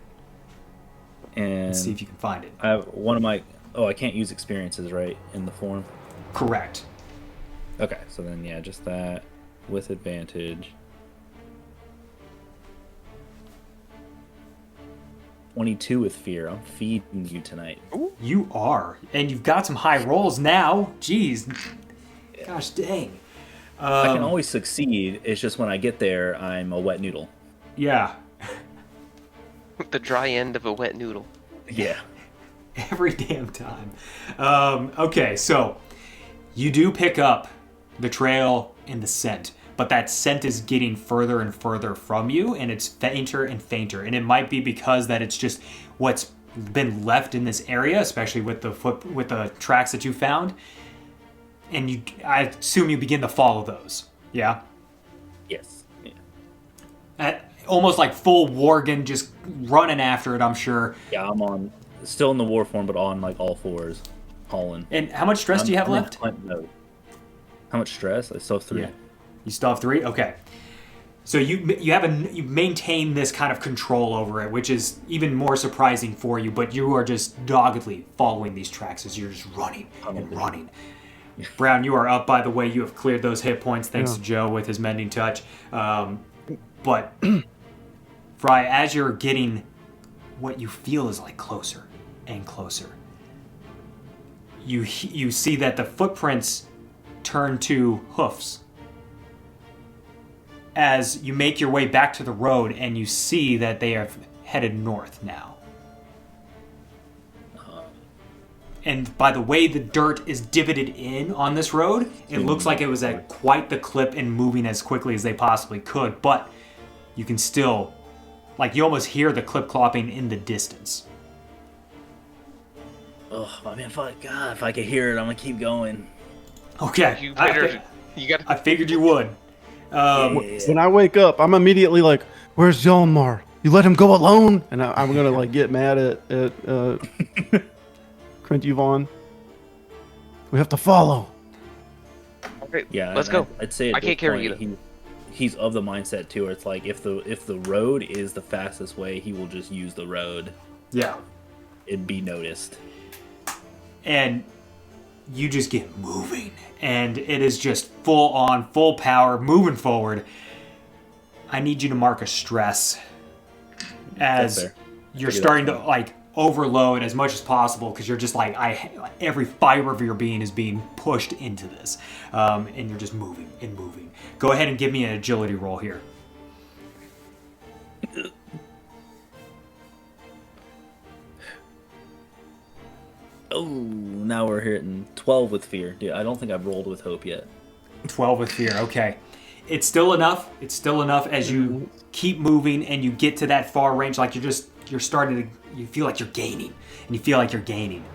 And See if you can find it. I have one of my. Oh, I can't use experiences, right, in the form. Correct. Okay, so then yeah, just that with advantage. 22 with fear. I'm feeding you tonight. You are. And you've got some high rolls now. Jeez. Gosh dang. I can always succeed. It's just when I get there, I'm a wet noodle. Yeah. The dry end of a wet noodle. Yeah. Every damn time. Okay, so you do pick up the trail and the scent, but that scent is getting further and further from you, and it's fainter and fainter. And it might be because that it's just what's been left in this area, especially with the tracks that you found. And I assume you begin to follow those. Yeah. Yes. Yeah. At almost like full Worgen, just running after it. I'm sure. Yeah, I'm still in the war form, but on like all fours, hauling. And how much stress do you have left? How much stress? I still have 3. Yeah. You still have 3? Okay. So you maintain this kind of control over it, which is even more surprising for you, but you are just doggedly following these tracks as you're just running and running. Brown, you are up, by the way. You have cleared those hit points thanks to Joe with his mending touch. But, Frey, as you're getting what you feel is like closer and closer, you see that the footprints turn to hoofs as you make your way back to the road, and you see that they have headed north now. And by the way the dirt is divoted in on this road, it looks like it was at quite the clip and moving as quickly as they possibly could, but you can still, like, you almost hear the clip-clopping in the distance. Oh, I mean, if I could hear it, I'm gonna keep going. Okay, I figured you would. When I wake up, I'm immediately like, "Where's Yolmar? You let him go alone?" And I'm gonna like get mad at Krent Yvonne. We have to follow. Okay, Yeah, let's go. I'd say I can't carry you. he's of the mindset too. Where it's like if the road is the fastest way, he will just use the road. Yeah. It'd be noticed. And you just get moving, and it is just full on, full power, moving forward. I need you to mark a stress as you're starting to like overload as much as possible, because you're just like every fiber of your being is being pushed into this, and you're just moving and moving. Go ahead and give me an agility roll here. Oh, now we're hitting 12 with fear. Dude, I don't think I've rolled with hope yet. 12 with fear, okay. It's still enough. It's still enough as you keep moving and you get to that far range. Like you're starting to, you feel like you're gaining. And you feel like you're gaining.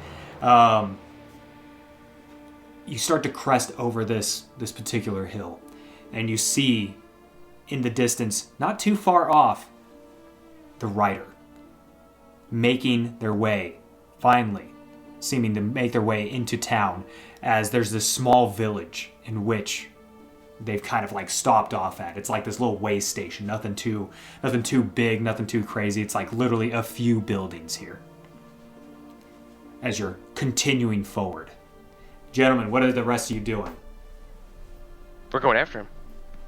You start to crest over this particular hill. And you see in the distance, not too far off, the rider making their way, finally, seeming to make their way into town, as there's this small village in which they've kind of like stopped off at. It's like this little way station, nothing too big, nothing too crazy. It's like literally a few buildings here as you're continuing forward. Gentlemen, what are the rest of you doing? We're going after him.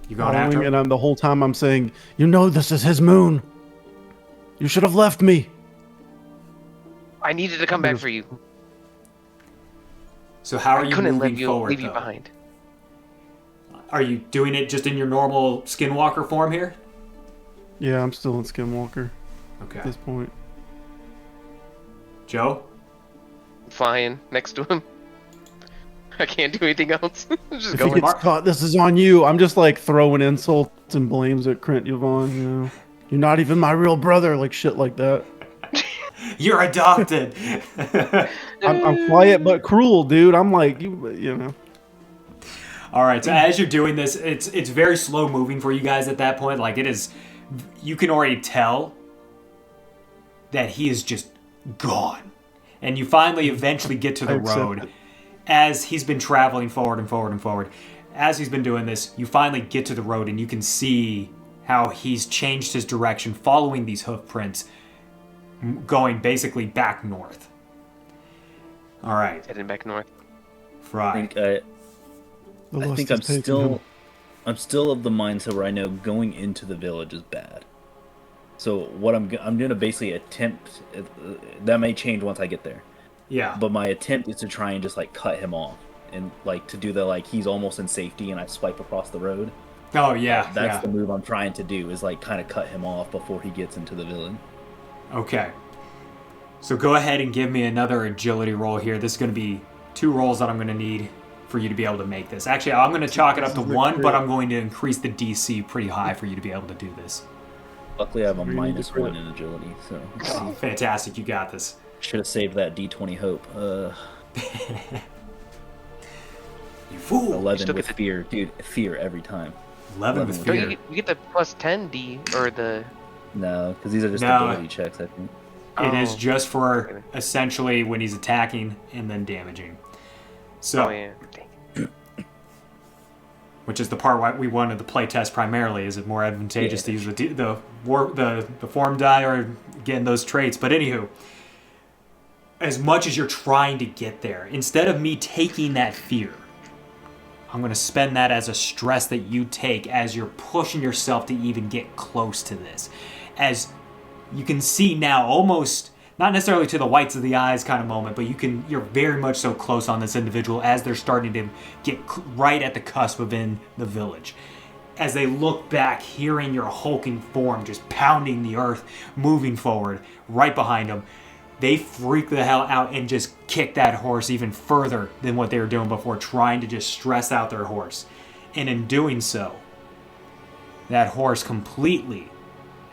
You going after him? And the whole time I'm saying, this is his moon. You should have left me. I needed to come back for you. So how are I you couldn't moving forward, leave you though? behind. Are you doing it just in your normal skinwalker form here? Yeah, I'm still in Skinwalker Okay. at this point. Joe? Flying next to him. I can't do anything else. Just If he going. gets caught, this is on you. I'm just like throwing insults and blames at Krent Yvonne. You're not even my real brother, like shit like that. You're adopted. I'm quiet but cruel, dude. I'm like, you know. All right, so as you're doing this, it's very slow moving for you guys at that point. Like it is, you can already tell that he is just gone. And you finally eventually get to the road as he's been traveling forward and forward and forward. As he's been doing this, you finally get to the road and you can see how he's changed his direction following these hoof prints, going basically back north. All right. Heading back north. Frey. I think I'm still of the mindset where I know going into the village is bad. So what I'm going to basically attempt, that may change once I get there. Yeah. But my attempt is to try and just like cut him off and like to do the like he's almost in safety and I swipe across the road. Oh yeah. That's the move I'm trying to do, is like kind of cut him off before he gets into the village. Okay. So go ahead and give me another agility roll here. This is going to be 2 rolls that I'm going to need for you to be able to make this. Actually, I'm going to chalk it up to 1, but I'm going to increase the DC pretty high for you to be able to do this. Luckily, I have a -1 in agility, so Oh, fantastic. You got this. should have saved that D20 hope. You fool. 11 with fear, dude. Fear every time. 11 with with fear. You get the +10 D or the. No, because these are just No. ability checks, I think. It is Oh. just for essentially when he's attacking and then damaging. So, Oh yeah. Dang. which is the part why we wanted the playtest primarily. Is it more advantageous to use the form die or again those traits? But anywho, as much as you're trying to get there, instead of me taking that fear, I'm going to spend that as a stress that you take as you're pushing yourself to even get close to this. As you can see now, almost not necessarily to the whites of the eyes kind of moment, but you're very much so close on this individual as they're starting to get right at the cusp of in the village. As they look back, hearing your hulking form just pounding the earth, moving forward, right behind them, they freak the hell out and just kick that horse even further than what they were doing before, trying to just stress out their horse. And in doing so, that horse completely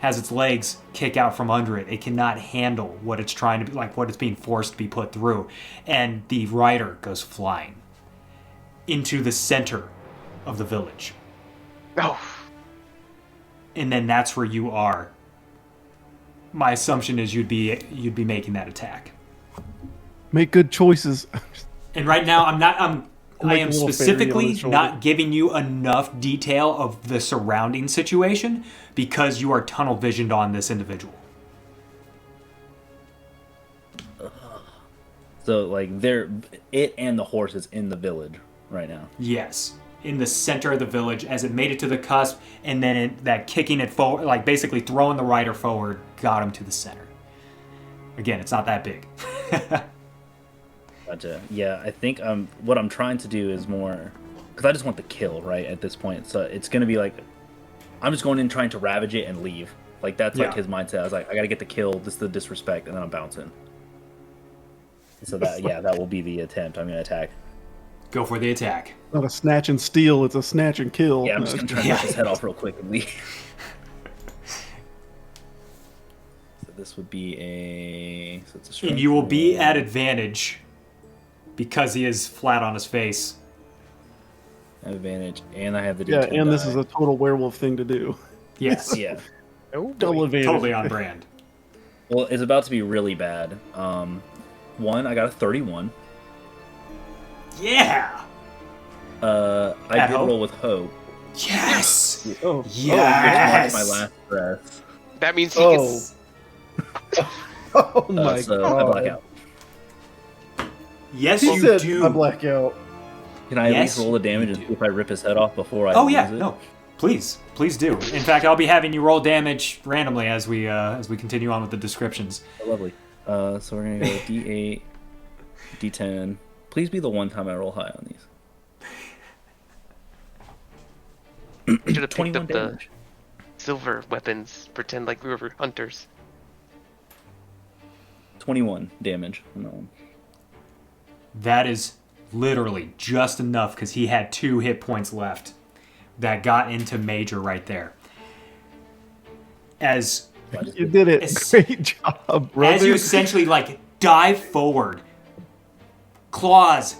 has its legs kick out from under it. It cannot handle what it's trying to be, like what it's being forced to be put through. And the rider goes flying into the center of the village. Oh. And then that's where you are. My assumption is you'd be making that attack. Make good choices. And right now I'm I am a little fairy on specifically his shoulder. not giving you enough detail of the surrounding situation because you are tunnel visioned on this individual. So like it and the horse is in the village right now. Yes, in the center of the village as it made it to the cusp, and then that kicking it forward, like basically throwing the rider forward, got him to the center. Again, it's not that big. Gotcha. Yeah, I think what I'm trying to do is more because I just want the kill right at this point. So it's gonna be like I'm just going in trying to ravage it and leave. Like that's like Yeah. his mindset. I was like, I gotta get the kill, this is the disrespect, and then I'm bouncing. So that will be the attempt. I'm gonna attack. Go for the attack. Not a snatch and steal, it's a snatch and kill. Yeah, I'm just gonna try to rip his head off real quick and leave. So this would be it's a strength And you will be roll. at advantage because he is flat on his face. Advantage, and I have the Yeah, D10 and this die. is a total werewolf thing to do. Yes, Yeah. Double advantage. totally on brand. Well, it's about to be really bad. One, I got a 31. Yeah! I At did hope? roll with hope. Yes! Oh, Yes! Which marked my last breath. That means he Oh. gets. oh my So I god. black out. Yes, He you said do. I black out. Can I at Yes, least roll the damage and you see do. if I rip his head off before I Oh lose yeah, it? no. Please do. In fact, I'll be having you roll damage randomly as we continue on with the descriptions. Oh, lovely. So we're gonna go D8, D10. Please be the one time I roll high on these. We should have picked 21 up the damage. silver weapons. Pretend like we were hunters. 21 damage on that one. That is literally just enough because he had 2 hit points left that got into major right there. As You did it. As- Great job, brother. as you essentially like dive forward, claws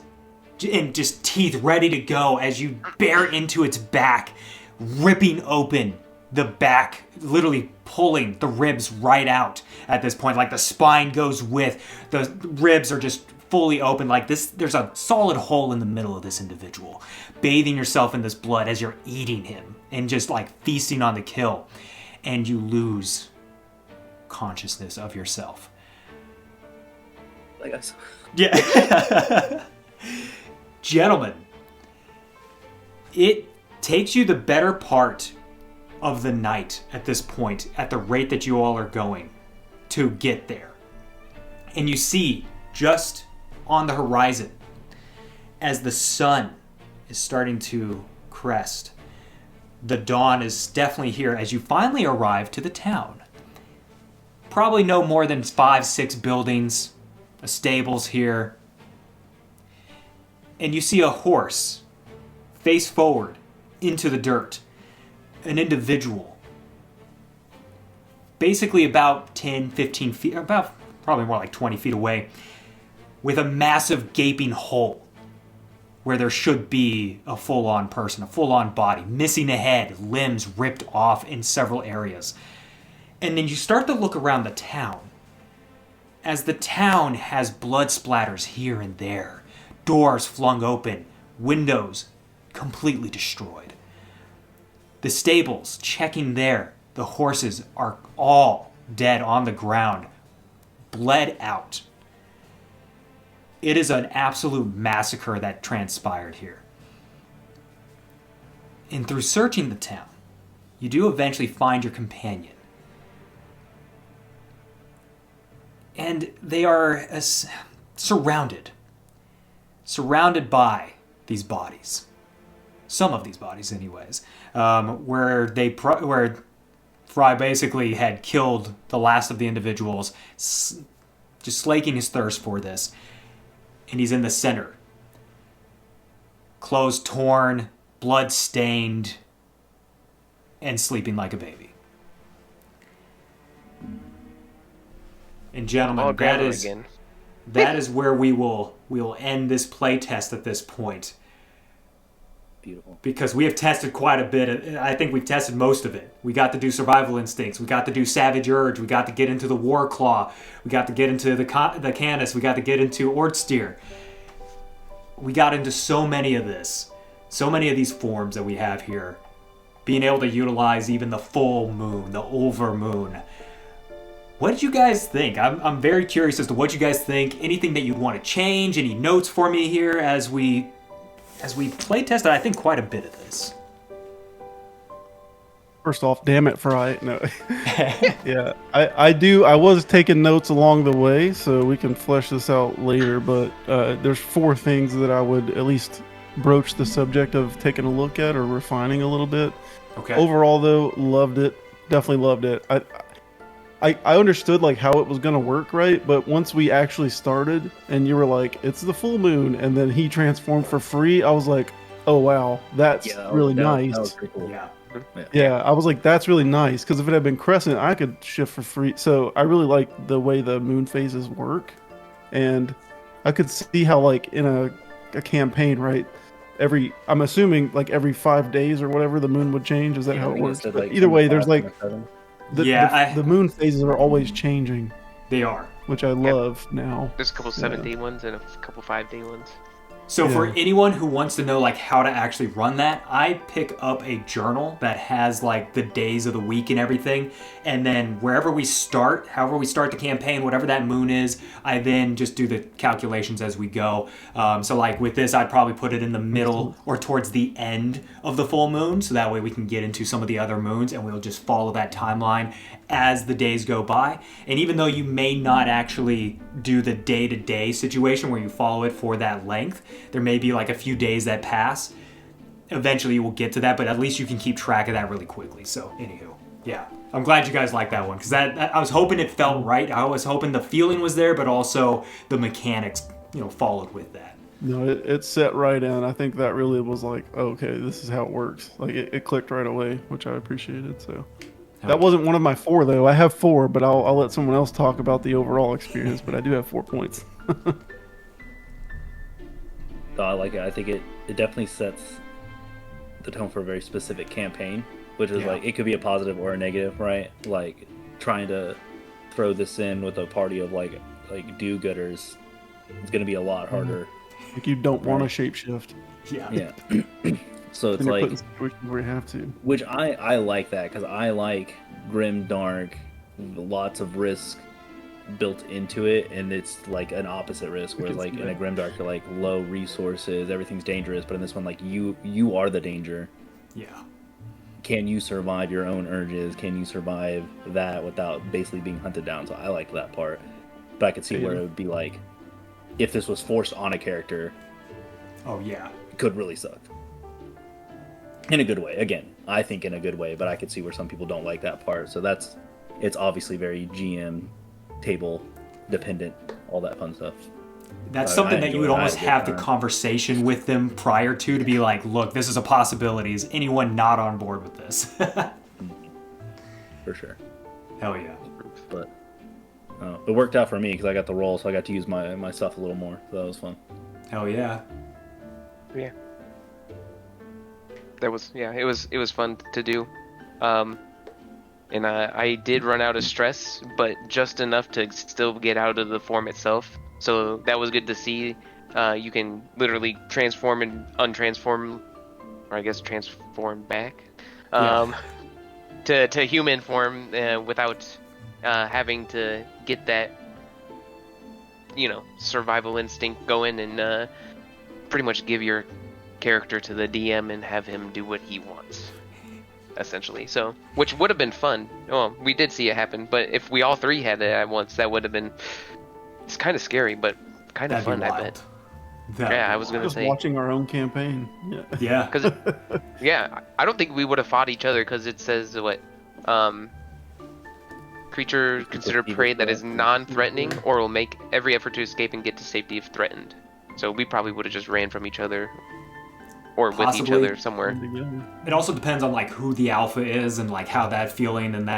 and just teeth ready to go as you bear into its back, ripping open the back, literally pulling the ribs right out at this point. Like the spine goes with, the ribs are just fully open like this. There's a solid hole in the middle of this individual, bathing yourself in this blood as you're eating him and just like feasting on the kill, and you lose consciousness of yourself. Like I said. Yeah. Gentlemen, it takes you the better part of the night at this point, at the rate that you all are going, to get there. And you see, just on the horizon, as the sun is starting to crest, the dawn is definitely here as you finally arrive to the town. Probably no more than 5-6 buildings, a stable's here, and you see a horse face forward into the dirt. An individual, basically about 10, 15 feet, about probably more like 20 feet away, with a massive gaping hole where there should be a full-on person, a full-on body, missing a head, limbs ripped off in several areas. And then you start to look around the town, as the town has blood splatters here and there, doors flung open, windows completely destroyed. The stables, checking there, the horses are all dead on the ground, bled out. It is an absolute massacre that transpired here. And through searching the town, you do eventually find your companion. And they are surrounded by these bodies. Some of these bodies, anyways, where Frey basically had killed the last of the individuals, just slaking his thirst for this, and he's in the center. Clothes torn, blood stained, and sleeping like a baby. And gentlemen, Oh, that grammar is again. that is where we will end this play test at this point. Beautiful. Because we have tested quite a bit. I think we've tested most of it. We got to do survival instincts. We got to do savage urge. We got to get into the war claw. We got to get into the canis. We got to get into Ortsteer. we got into so many of these forms that we have here, being able to utilize even the full moon, the over moon. What did you guys think? I'm very curious as to what you guys think. Anything that you'd want to change? Any notes for me here as we play tested? I think quite a bit of this. First off, damn it, Frey. No. Yeah, I was taking notes along the way, so we can flesh this out later, but there's 4 things that I would at least broach the subject of taking a look at or refining a little bit. Okay. Overall, though, loved it. Definitely loved it. I understood like how it was gonna work, right? But once we actually started, and you were like, "It's the full moon," and then he transformed for free, I was like, "Oh wow, that's really nice." That was pretty cool. Yeah. Yeah, I was like, "That's really nice," because if it had been crescent, I could shift for free. So I really like the way the moon phases work, and I could see how like in a campaign, right? I'm assuming like every 5 days or whatever the moon would change. Is that how it works? Said, But like, either way, there's 5 like to 7. the moon phases are always changing, They are. which I love now. There's a couple 7-day ones and a couple 5-day ones. So for Yeah. anyone who wants to know like how to actually run that, I pick up a journal that has like the days of the week and everything, and then wherever we start, however we start the campaign, whatever that moon is, I then just do the calculations as we go. So like with this, I'd probably put it in the middle or towards the end of the full moon, so that way we can get into some of the other moons, and we'll just follow that timeline as the days go by. And even though you may not actually do the day-to-day situation where you follow it for that length, there may be like a few days that pass. Eventually you will get to that, but at least you can keep track of that really quickly. So anywho, yeah, I'm glad you guys like that one, because that I was hoping it felt right. I was hoping the feeling was there, but also the mechanics, followed with that. No, it set right in. I think that really was like, oh, okay, this is how it works. Like it clicked right away, which I appreciated. So that wasn't one of my 4 though. I have 4, but I'll let someone else talk about the overall experience. But I do have 4 points. I like it. I think it definitely sets the tone for a very specific campaign, which is like, it could be a positive or a negative, right? Like trying to throw this in with a party of like do-gooders, it's going to be a lot harder. Like you don't want to shapeshift. Yeah. So it's And you're like, put in situations where you have to. which I like that, because I like grim dark, lots of risk built into it, and it's like an opposite risk, where like in a grimdark you're like low resources, everything's dangerous, but in this one like you are the danger. Yeah. Can you survive your own urges? Can you survive that without basically being hunted down? So I like that part, but I could see where it would be like, if this was forced on a character, Oh yeah. it could really suck. In a good way. Again, I think in a good way, but I could see where some people don't like that part. So it's obviously very GM table dependent, all that fun stuff. That's something that you would almost have the conversation with them prior to be like, look, this is a possibility. Is anyone not on board with this? For sure. Hell yeah. But it worked out for me because I got the role, so I got to use my stuff a little more. So that was fun. Hell yeah. Yeah. It was fun to do. And I did run out of stress, but just enough to still get out of the form itself. So that was good to see. You can literally transform and untransform, or I guess transform back, to human form without having to get that, survival instinct going, and pretty much give your character to the DM and have him do what he wants, essentially. So, which would have been fun. Well, we did see it happen, but if we all 3 had it at once, that would have been, it's kind of scary, but kind of fun, I bet. I was gonna say, watching our own campaign. Yeah. Because I don't think we would have fought each other, because it says what, creature considered prey that is non-threatening or will make every effort to escape and get to safety if threatened. So we probably would have just ran from each other, or with each other somewhere. It also depends on like who the alpha is and like how that feeling and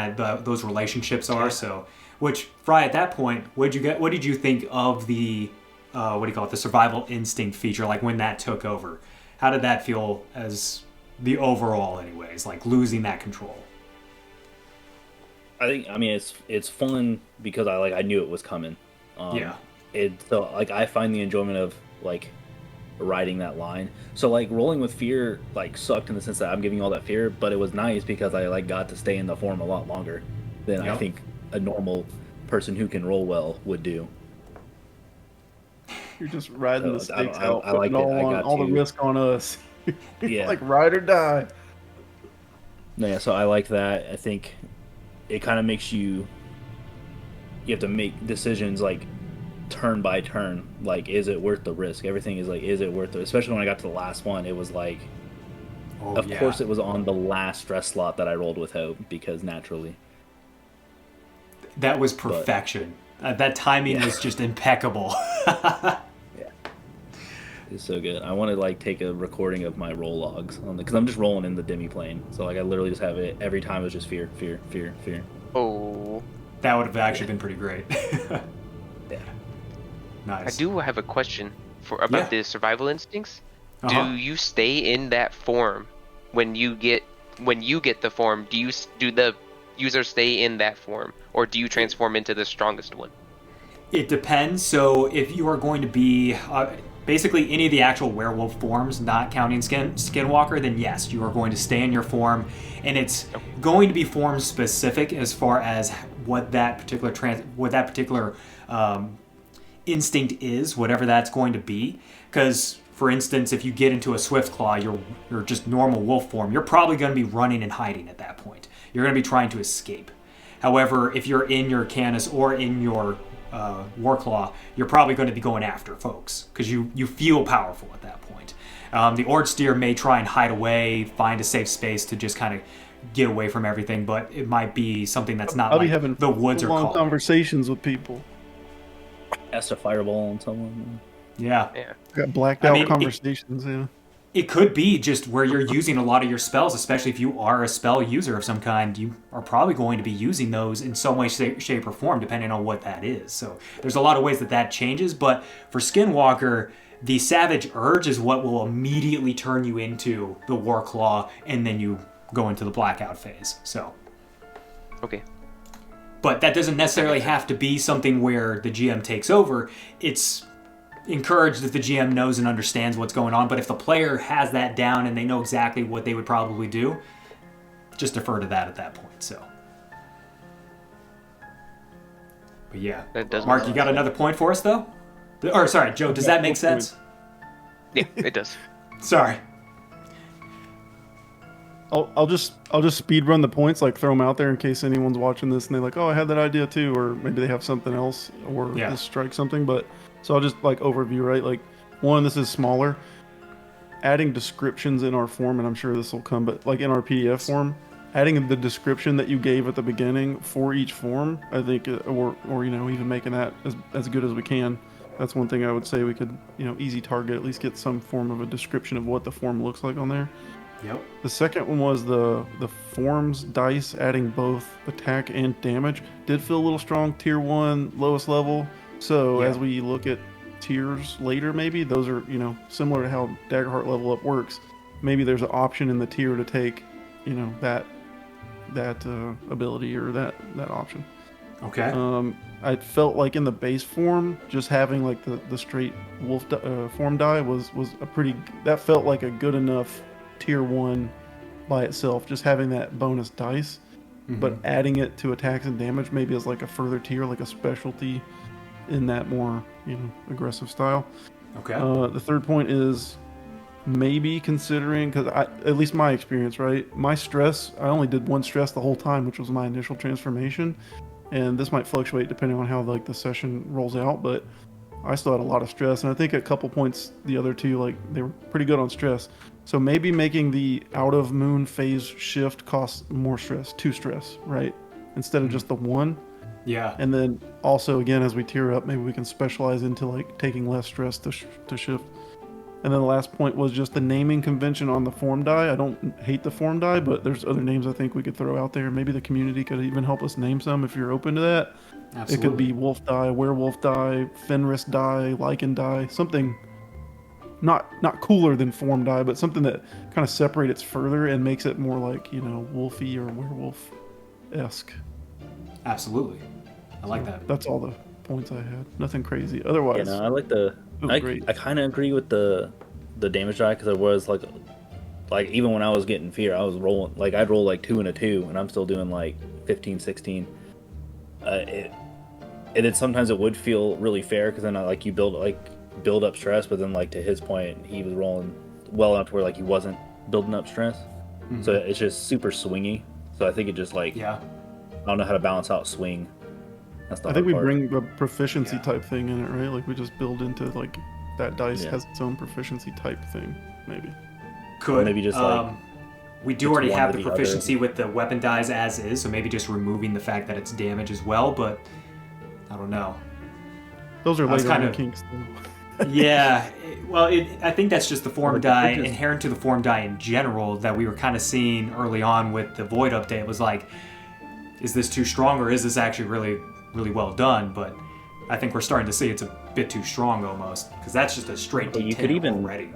those relationships are. So, which Frey, at that point, what did you think of the the survival instinct feature? Like when that took over, how did that feel as the overall, anyways? Like losing that control. I mean, it's fun because I knew it was coming. So like I find the enjoyment of like riding that line. So like rolling with fear like sucked in the sense that I'm giving you all that fear, but it was nice because I like got to stay in the form a lot longer than I Yep. think a normal person who can roll well would do. You're just riding the So stakes out, I putting liked it. I all on, got all the to risk on us. Yeah. Like ride or die. No, yeah, so I like that. I think it kind of makes you have to make decisions like turn by turn. Like, is it worth the risk? Everything is like, is it worth it? Especially when I got to the last one, it was like, Oh, of yeah. course, it was on the last stress slot that I rolled with hope because naturally. That was perfection. That timing was just impeccable. Yeah, it's so good. I want to like take a recording of my roll logs on because I'm just rolling in the demi plane. So like I literally just have it every time. It's just fear, fear, fear, fear. Oh, That would have actually been pretty great. Yeah. I Nice. do have a question about Yeah. the survival instincts. Uh-huh. Do you stay in that form when you get the form? Do the user stay in that form, or do you transform into the strongest one? It depends. So if you are going to be basically any of the actual werewolf forms, not counting Skinwalker, then yes, you are going to stay in your form, and it's going to be form specific as far as what that particular instinct is, whatever that's going to be. Because, for instance, if you get into a Swiftclaw, your just normal wolf form, you're probably going to be running and hiding at that point. You're going to be trying to escape. However, if you're in your Canis or in your Warclaw, you're probably going to be going after folks because you feel powerful at that point. The Ordsteer may try and hide away, find a safe space to just kind of get away from everything, but it might be something that's not I'll like be having the woods are long called. conversations with people. Cast a fireball on someone. Yeah. Yeah. Got blacked out mean, conversations. Yeah. It could be just where you're using a lot of your spells, especially if you are a spell user of some kind. You are probably going to be using those in some way, shape, or form, depending on what that is. So there's a lot of ways that changes. But for Skinwalker, the Savage Urge is what will immediately turn you into the Warclaw, and then you go into the Blackout phase. So, Okay. but that doesn't necessarily have to be something where the GM takes over. It's encouraged if the GM knows and understands what's going on, but if the player has that down and they know exactly what they would probably do, just defer to that at that point. So, but yeah, That does Mark, make you got another point for us though? Or sorry, Joe, does that make sense? Yeah, it does. Sorry. I'll just speed run the points, like throw them out there in case anyone's watching this and they're like, oh, I had that idea too, or maybe they have something else, or Yeah. this strikes something. But so I'll just like overview, right? Like one, this is smaller. Adding descriptions in our form, and I'm sure this will come, but like in our PDF form, adding the description that you gave at the beginning for each form, I think, or you know, even making that as good as we can. That's one thing I would say we could, you know, easy target, at least get some form of a description of what the form looks like on there. Yep. The second one was the forms dice, adding both attack and damage. Did feel a little strong, tier 1, lowest level. So Yeah. as we look at tiers later, maybe those are, you know, similar to how Daggerheart level up works. Maybe there's an option in the tier to take, you know, that ability or that option. Okay. I felt like in the base form, just having like the straight wolf form die was a pretty. That felt like a good enough tier 1 by itself. Just having that bonus dice, but adding it to attacks and damage maybe as like a further tier, like a specialty in that more, you know, aggressive style. Okay. The third point is maybe considering, because at least my experience, right? My stress, I only did one stress the whole time, which was my initial transformation. And this might fluctuate depending on how like the session rolls out, but I still had a lot of stress. And I think a couple points, the other two, like they were pretty good on stress. So maybe making the out of moon phase shift costs more stress, 2 stress, right? Instead of just the 1. Yeah. And then also, again, as we tier up, maybe we can specialize into like taking less stress to shift. And then the last point was just the naming convention on the form die. I don't hate the form die, but there's other names I think we could throw out there. Maybe the community could even help us name some if you're open to that. Absolutely. It could be wolf die, werewolf die, Fenris die, lichen die, something not cooler than form die, but something that kind of separates further and makes it more like, you know, wolfy or werewolf-esque. Absolutely. I like that. That's all the points I had. Nothing crazy. Otherwise, Yeah, no, I like the. it was great. I kind of agree with the the damage die because I was like even when I was getting fear, I was rolling like I'd roll like 2 and a 2, and I'm still doing like 15, 16. Sometimes it would feel really fair because then you build up stress, but then like to his point, he was rolling well enough to where like he wasn't building up stress. Mm-hmm. So it's just super swingy. So I think it just I don't know how to balance out swing. That's the I think hard we part. bring a proficiency type thing in it, right? Like we just build into like that dice has its own proficiency type thing, maybe. Could or maybe just we do already have the proficiency other. with the weapon dies as is, so maybe just removing the fact that it's damage as well. But I don't know. Those are kind Lego of kinks, though. Yeah, well, I think that's just the form But die, just- inherent to the form die in general, that we were kind of seeing early on with the Void update. It was like, is this too strong, or is this actually really, really well done? But I think we're starting to see it's a bit too strong almost, because that's just a straight But D10 you could even- already.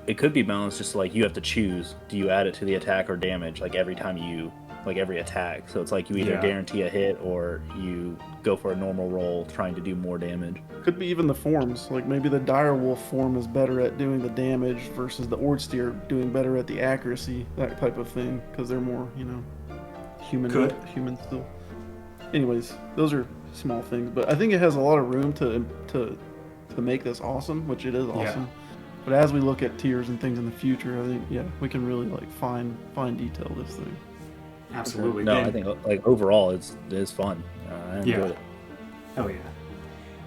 It could be balanced, just like you have to choose. Do you add it to the attack or damage, like every time you, like every attack? So it's like you either guarantee a hit or you go for a normal roll trying to do more damage. Could be even the forms. Like maybe the Direwolf form is better at doing the damage versus the Ordsteer doing better at the accuracy, that type of thing, because they're more, human still. Anyways, those are small things, but I think it has a lot of room to make this awesome, which it is awesome. Yeah. But as we look at tiers and things in the future, I think we can really like fine detail this thing. Absolutely. No, Then- I think like overall it is fun. I enjoyed it. Oh yeah.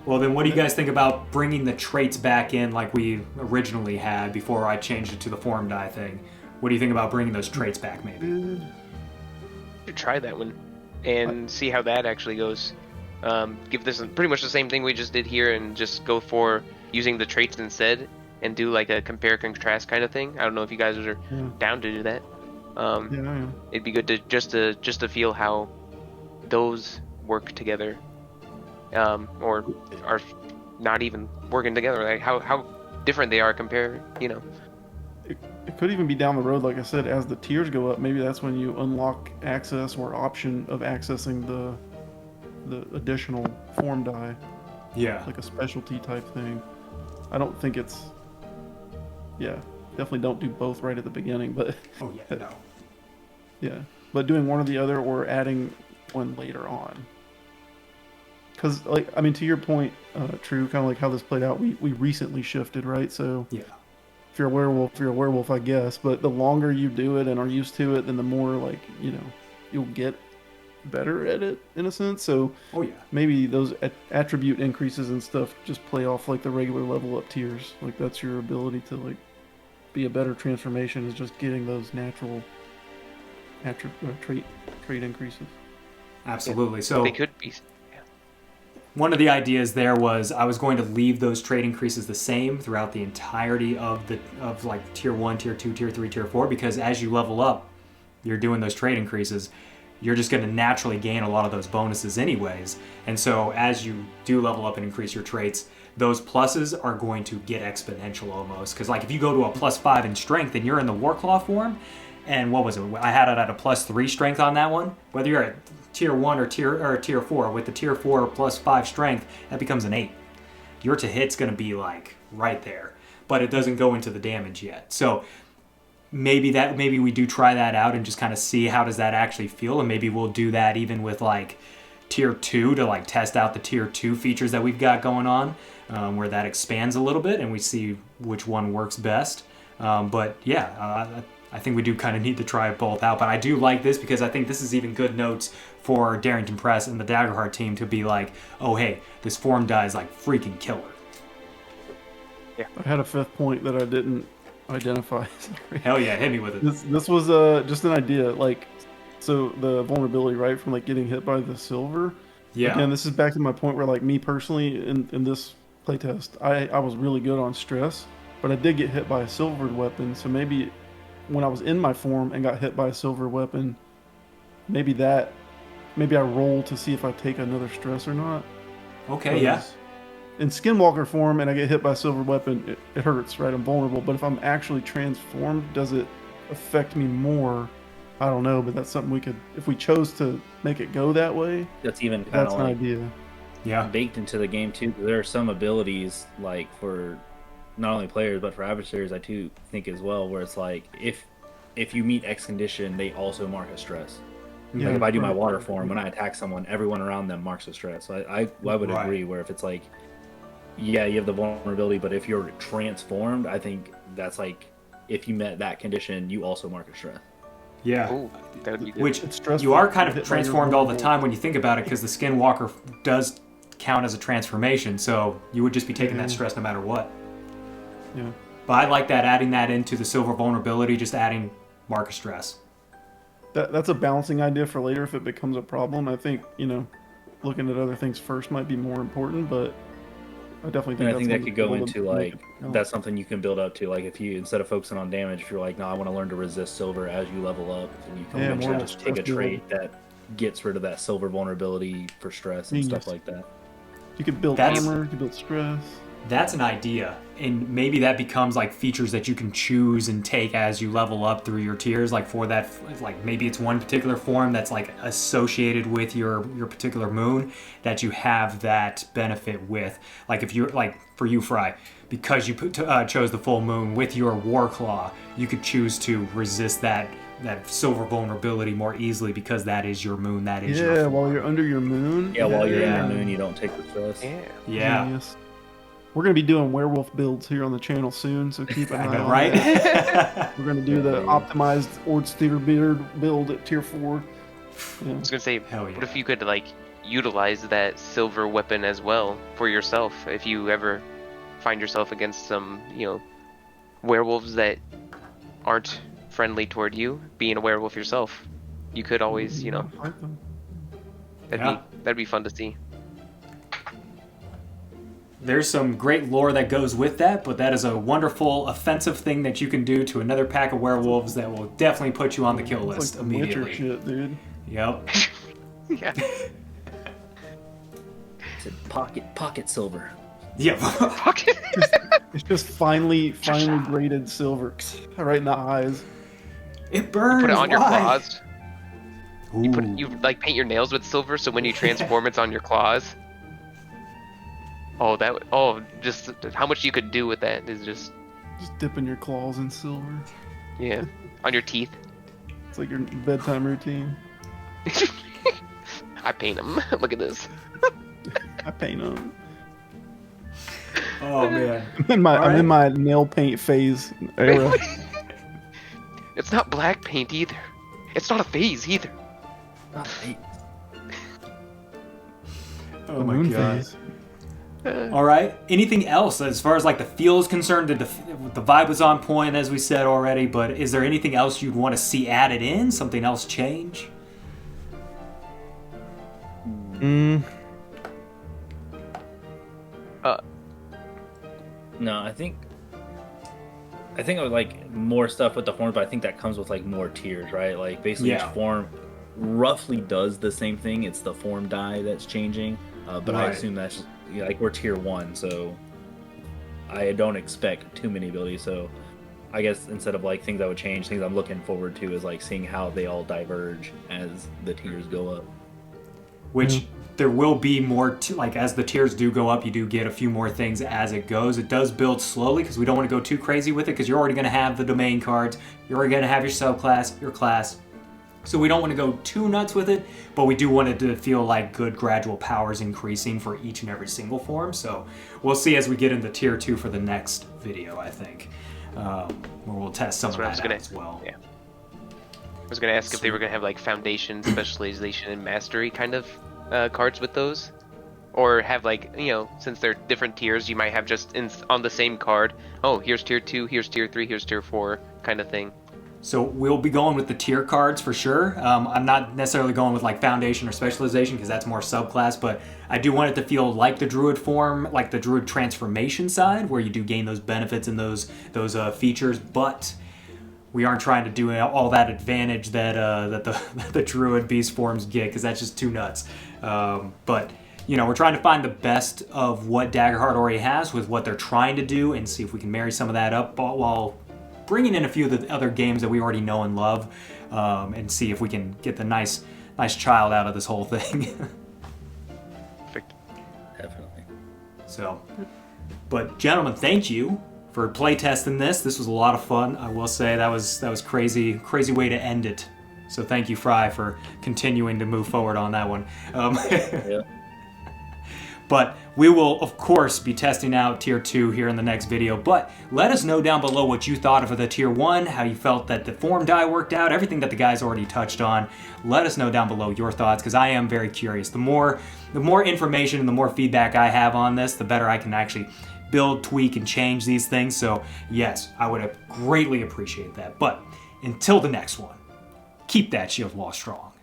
Well, then what do you guys think about bringing the traits back in like we originally had before I changed it to the form die thing? What do you think about bringing those traits back, maybe? Should try that one and see how that actually goes. Give this pretty much the same thing we just did here and just go for using the traits instead and do like a compare contrast kind of thing. I don't know if you guys are down to do that. It'd be good to just to feel how those work together, or are not even working together. Like how different they are compared. It could even be down the road, like I said, as the tiers go up. Maybe that's when you unlock access or option of accessing the additional form die, Yeah. like a specialty type thing. I don't think it's. Yeah, definitely don't do both right at the beginning, but Oh yeah. No. yeah, but doing one or the other or adding one later on. Because, to your point, True, kind of like how this played out, we recently shifted, right? So Yeah. if you're a werewolf, I guess. But the longer you do it and are used to it, then the more, you'll get better at it, in a sense. So Oh yeah. maybe those attribute increases and stuff just play off like the regular level up tiers. Like, that's your ability to, be a better transformation, is just getting those natural trait increases. Absolutely. So They could be. one of the ideas there was I was going to leave those trait increases the same throughout the entirety of tier 1, tier 2, tier 3, tier 4, because as you level up, you're doing those trait increases, you're just going to naturally gain a lot of those bonuses anyways. And so as you do level up and increase your traits, those pluses are going to get exponential almost. Because if you go to a +5 in strength and you're in the Warclaw form, and what was it? I had it at a +3 strength on that one. Whether you're at tier 1 or tier 4, with the tier 4 +5 strength, that becomes an 8. Your to hit's going to be right there, but it doesn't go into the damage yet. So maybe we do try that out and just kind of see how does that actually feel, and maybe we'll do that even with tier 2 to test out the tier 2 features that we've got going on, where that expands a little bit and we see which one works best. I think we do kind of need to try both out, but I do like this because I think this is even good notes for Darrington Press and the Daggerheart team to be like, oh hey, this form die is freaking killer. I had a fifth point that I didn't identify. Sorry. Hell yeah, hit me with it. This was just an idea. So the vulnerability, right, from getting hit by the silver. Yeah. Again, this is back to my point where me personally in this playtest, I was really good on stress, but I did get hit by a silvered weapon. So maybe when I was in my form and got hit by a silver weapon, maybe I roll to see if I take another stress or not. Okay, yeah. In Skinwalker form and I get hit by a silver weapon, it hurts, right? I'm vulnerable. But if I'm actually transformed, does it affect me more? I don't know, but that's something we could, if we chose to make it go that way, That's even kind that's of an idea. Yeah. baked into the game too. There are some abilities for not only players but for adversaries, I too think as well, where it's like if you meet X condition, they also mark a stress. Yeah, Like if I do my right. water form, when I attack someone, everyone around them marks a stress. So I would Right. agree where if it's like, yeah, you have the vulnerability, but if you're transformed, I think that's like if you met that condition, you also mark a stress. Yeah. Ooh, that would be good. Which It's stressful you are to kind get of hit by your transformed all the vulnerable. time when you think about it, because the Skinwalker does count as a transformation, so you would just be taking that stress no matter what. Yeah. But I like that, adding that into the silver vulnerability, just adding mark of stress. That's a balancing idea for later if it becomes a problem. I think, looking at other things first might be more important, but I definitely think And I that's think that one could to go build into to make like it count. that's something you can build up to. Like if you instead of focusing on damage, if you're like, no, I want to learn to resist silver as you level up, and you can Yeah, eventually more just take a stress build. trait that gets rid of that silver vulnerability for stress and stuff Genius. like that. You could build That's- armor, you could build stress. That's an idea, and maybe that becomes like features that you can choose and take as you level up through your tiers. Like for that, like maybe it's one particular form that's like associated with your particular moon that you have that benefit with. Like if you're like for you, Frey, because you chose the full moon with your war claw, you could choose to resist that silver vulnerability more easily because that is your moon. That is your Yeah, form. while you're under your moon. Yeah, while you're Yeah. in your moon, you don't take the stress. Yeah. Yeah. Genius. We're gonna be doing werewolf builds here on the channel soon, so keep an I eye know, on right? that. We're gonna do the optimized Ordstheer beard build at tier 4. Yeah. I was gonna say, Hell yeah. what if you could like utilize that silver weapon as well for yourself? If you ever find yourself against some, werewolves that aren't friendly toward you, being a werewolf yourself, you could always, Fight them. that'd be fun to see. There's some great lore that goes with that, but that is a wonderful offensive thing that you can do to another pack of werewolves that will definitely put you on the kill It's list like the Witcher immediately. shit, dude. Yep. Yeah. It's a pocket silver. Yep. Fuck it. It's just finely graded silver right in the eyes. It burns. Put it on your Why? claws. Ooh. You like paint your nails with silver, so when you transform, it's on your claws. Just how much you could do with that is just, Just dipping your claws in silver. yeah, on your teeth. It's like your bedtime routine. I paint them. Look at this. I paint them. Oh man. I'm in my nail paint phase era. It's not black paint either. It's not a phase either. Oh The my moon god. phase. All right. Anything else as far as like the feel is concerned? The vibe was on point as we said already, but is there anything else you'd want to see added in? Something else change? No, I think I would like more stuff with the forms, but I think that comes with like more tiers, right? Like basically Yeah. each form roughly does the same thing. It's the form die that's changing, but I Right. assume that's just, like we're tier 1, so I don't expect too many abilities. So I guess instead of like things I would change, things I'm looking forward to is like seeing how they all diverge as the tiers go up. Which there will be more, like as the tiers do go up, you do get a few more things as it goes. It does build slowly because we don't want to go too crazy with it because you're already going to have the domain cards. You're already going to have your subclass, your class. So we don't want to go too nuts with it, but we do want it to feel like good gradual powers increasing for each and every single form. So we'll see as we get into tier 2 for the next video, I think, where we'll test some That's of what I that was out gonna- as well. yeah. I was gonna ask if they were gonna have like foundation, specialization, and mastery kind of cards with those, or have like since they're different tiers, you might have just on the same card. Oh, here's tier 2, here's tier 3, here's tier 4, kind of thing. So we'll be going with the tier cards for sure. I'm not necessarily going with like foundation or specialization because that's more subclass, but I do want it to feel like the druid form, like the druid transformation side, where you do gain those benefits and those features, but we aren't trying to do all that advantage that the druid beast forms get because that's just too nuts. But we're trying to find the best of what Daggerheart already has with what they're trying to do and see if we can marry some of that up while bringing in a few of the other games that we already know and love, and see if we can get the nice child out of this whole thing. Perfect. Definitely. So, but gentlemen, thank you for playtesting this. This was a lot of fun. I will say that was crazy way to end it. So thank you, Frey, for continuing to move forward on that one. Yeah. But we will, of course, be testing out Tier 2 here in the next video. But let us know down below what you thought of the Tier 1, how you felt that the form die worked out, everything that the guys already touched on. Let us know down below your thoughts, because I am very curious. The more information and the more feedback I have on this, the better I can actually build, tweak, and change these things. So yes, I would greatly appreciate that. But until the next one, keep that shield wall strong.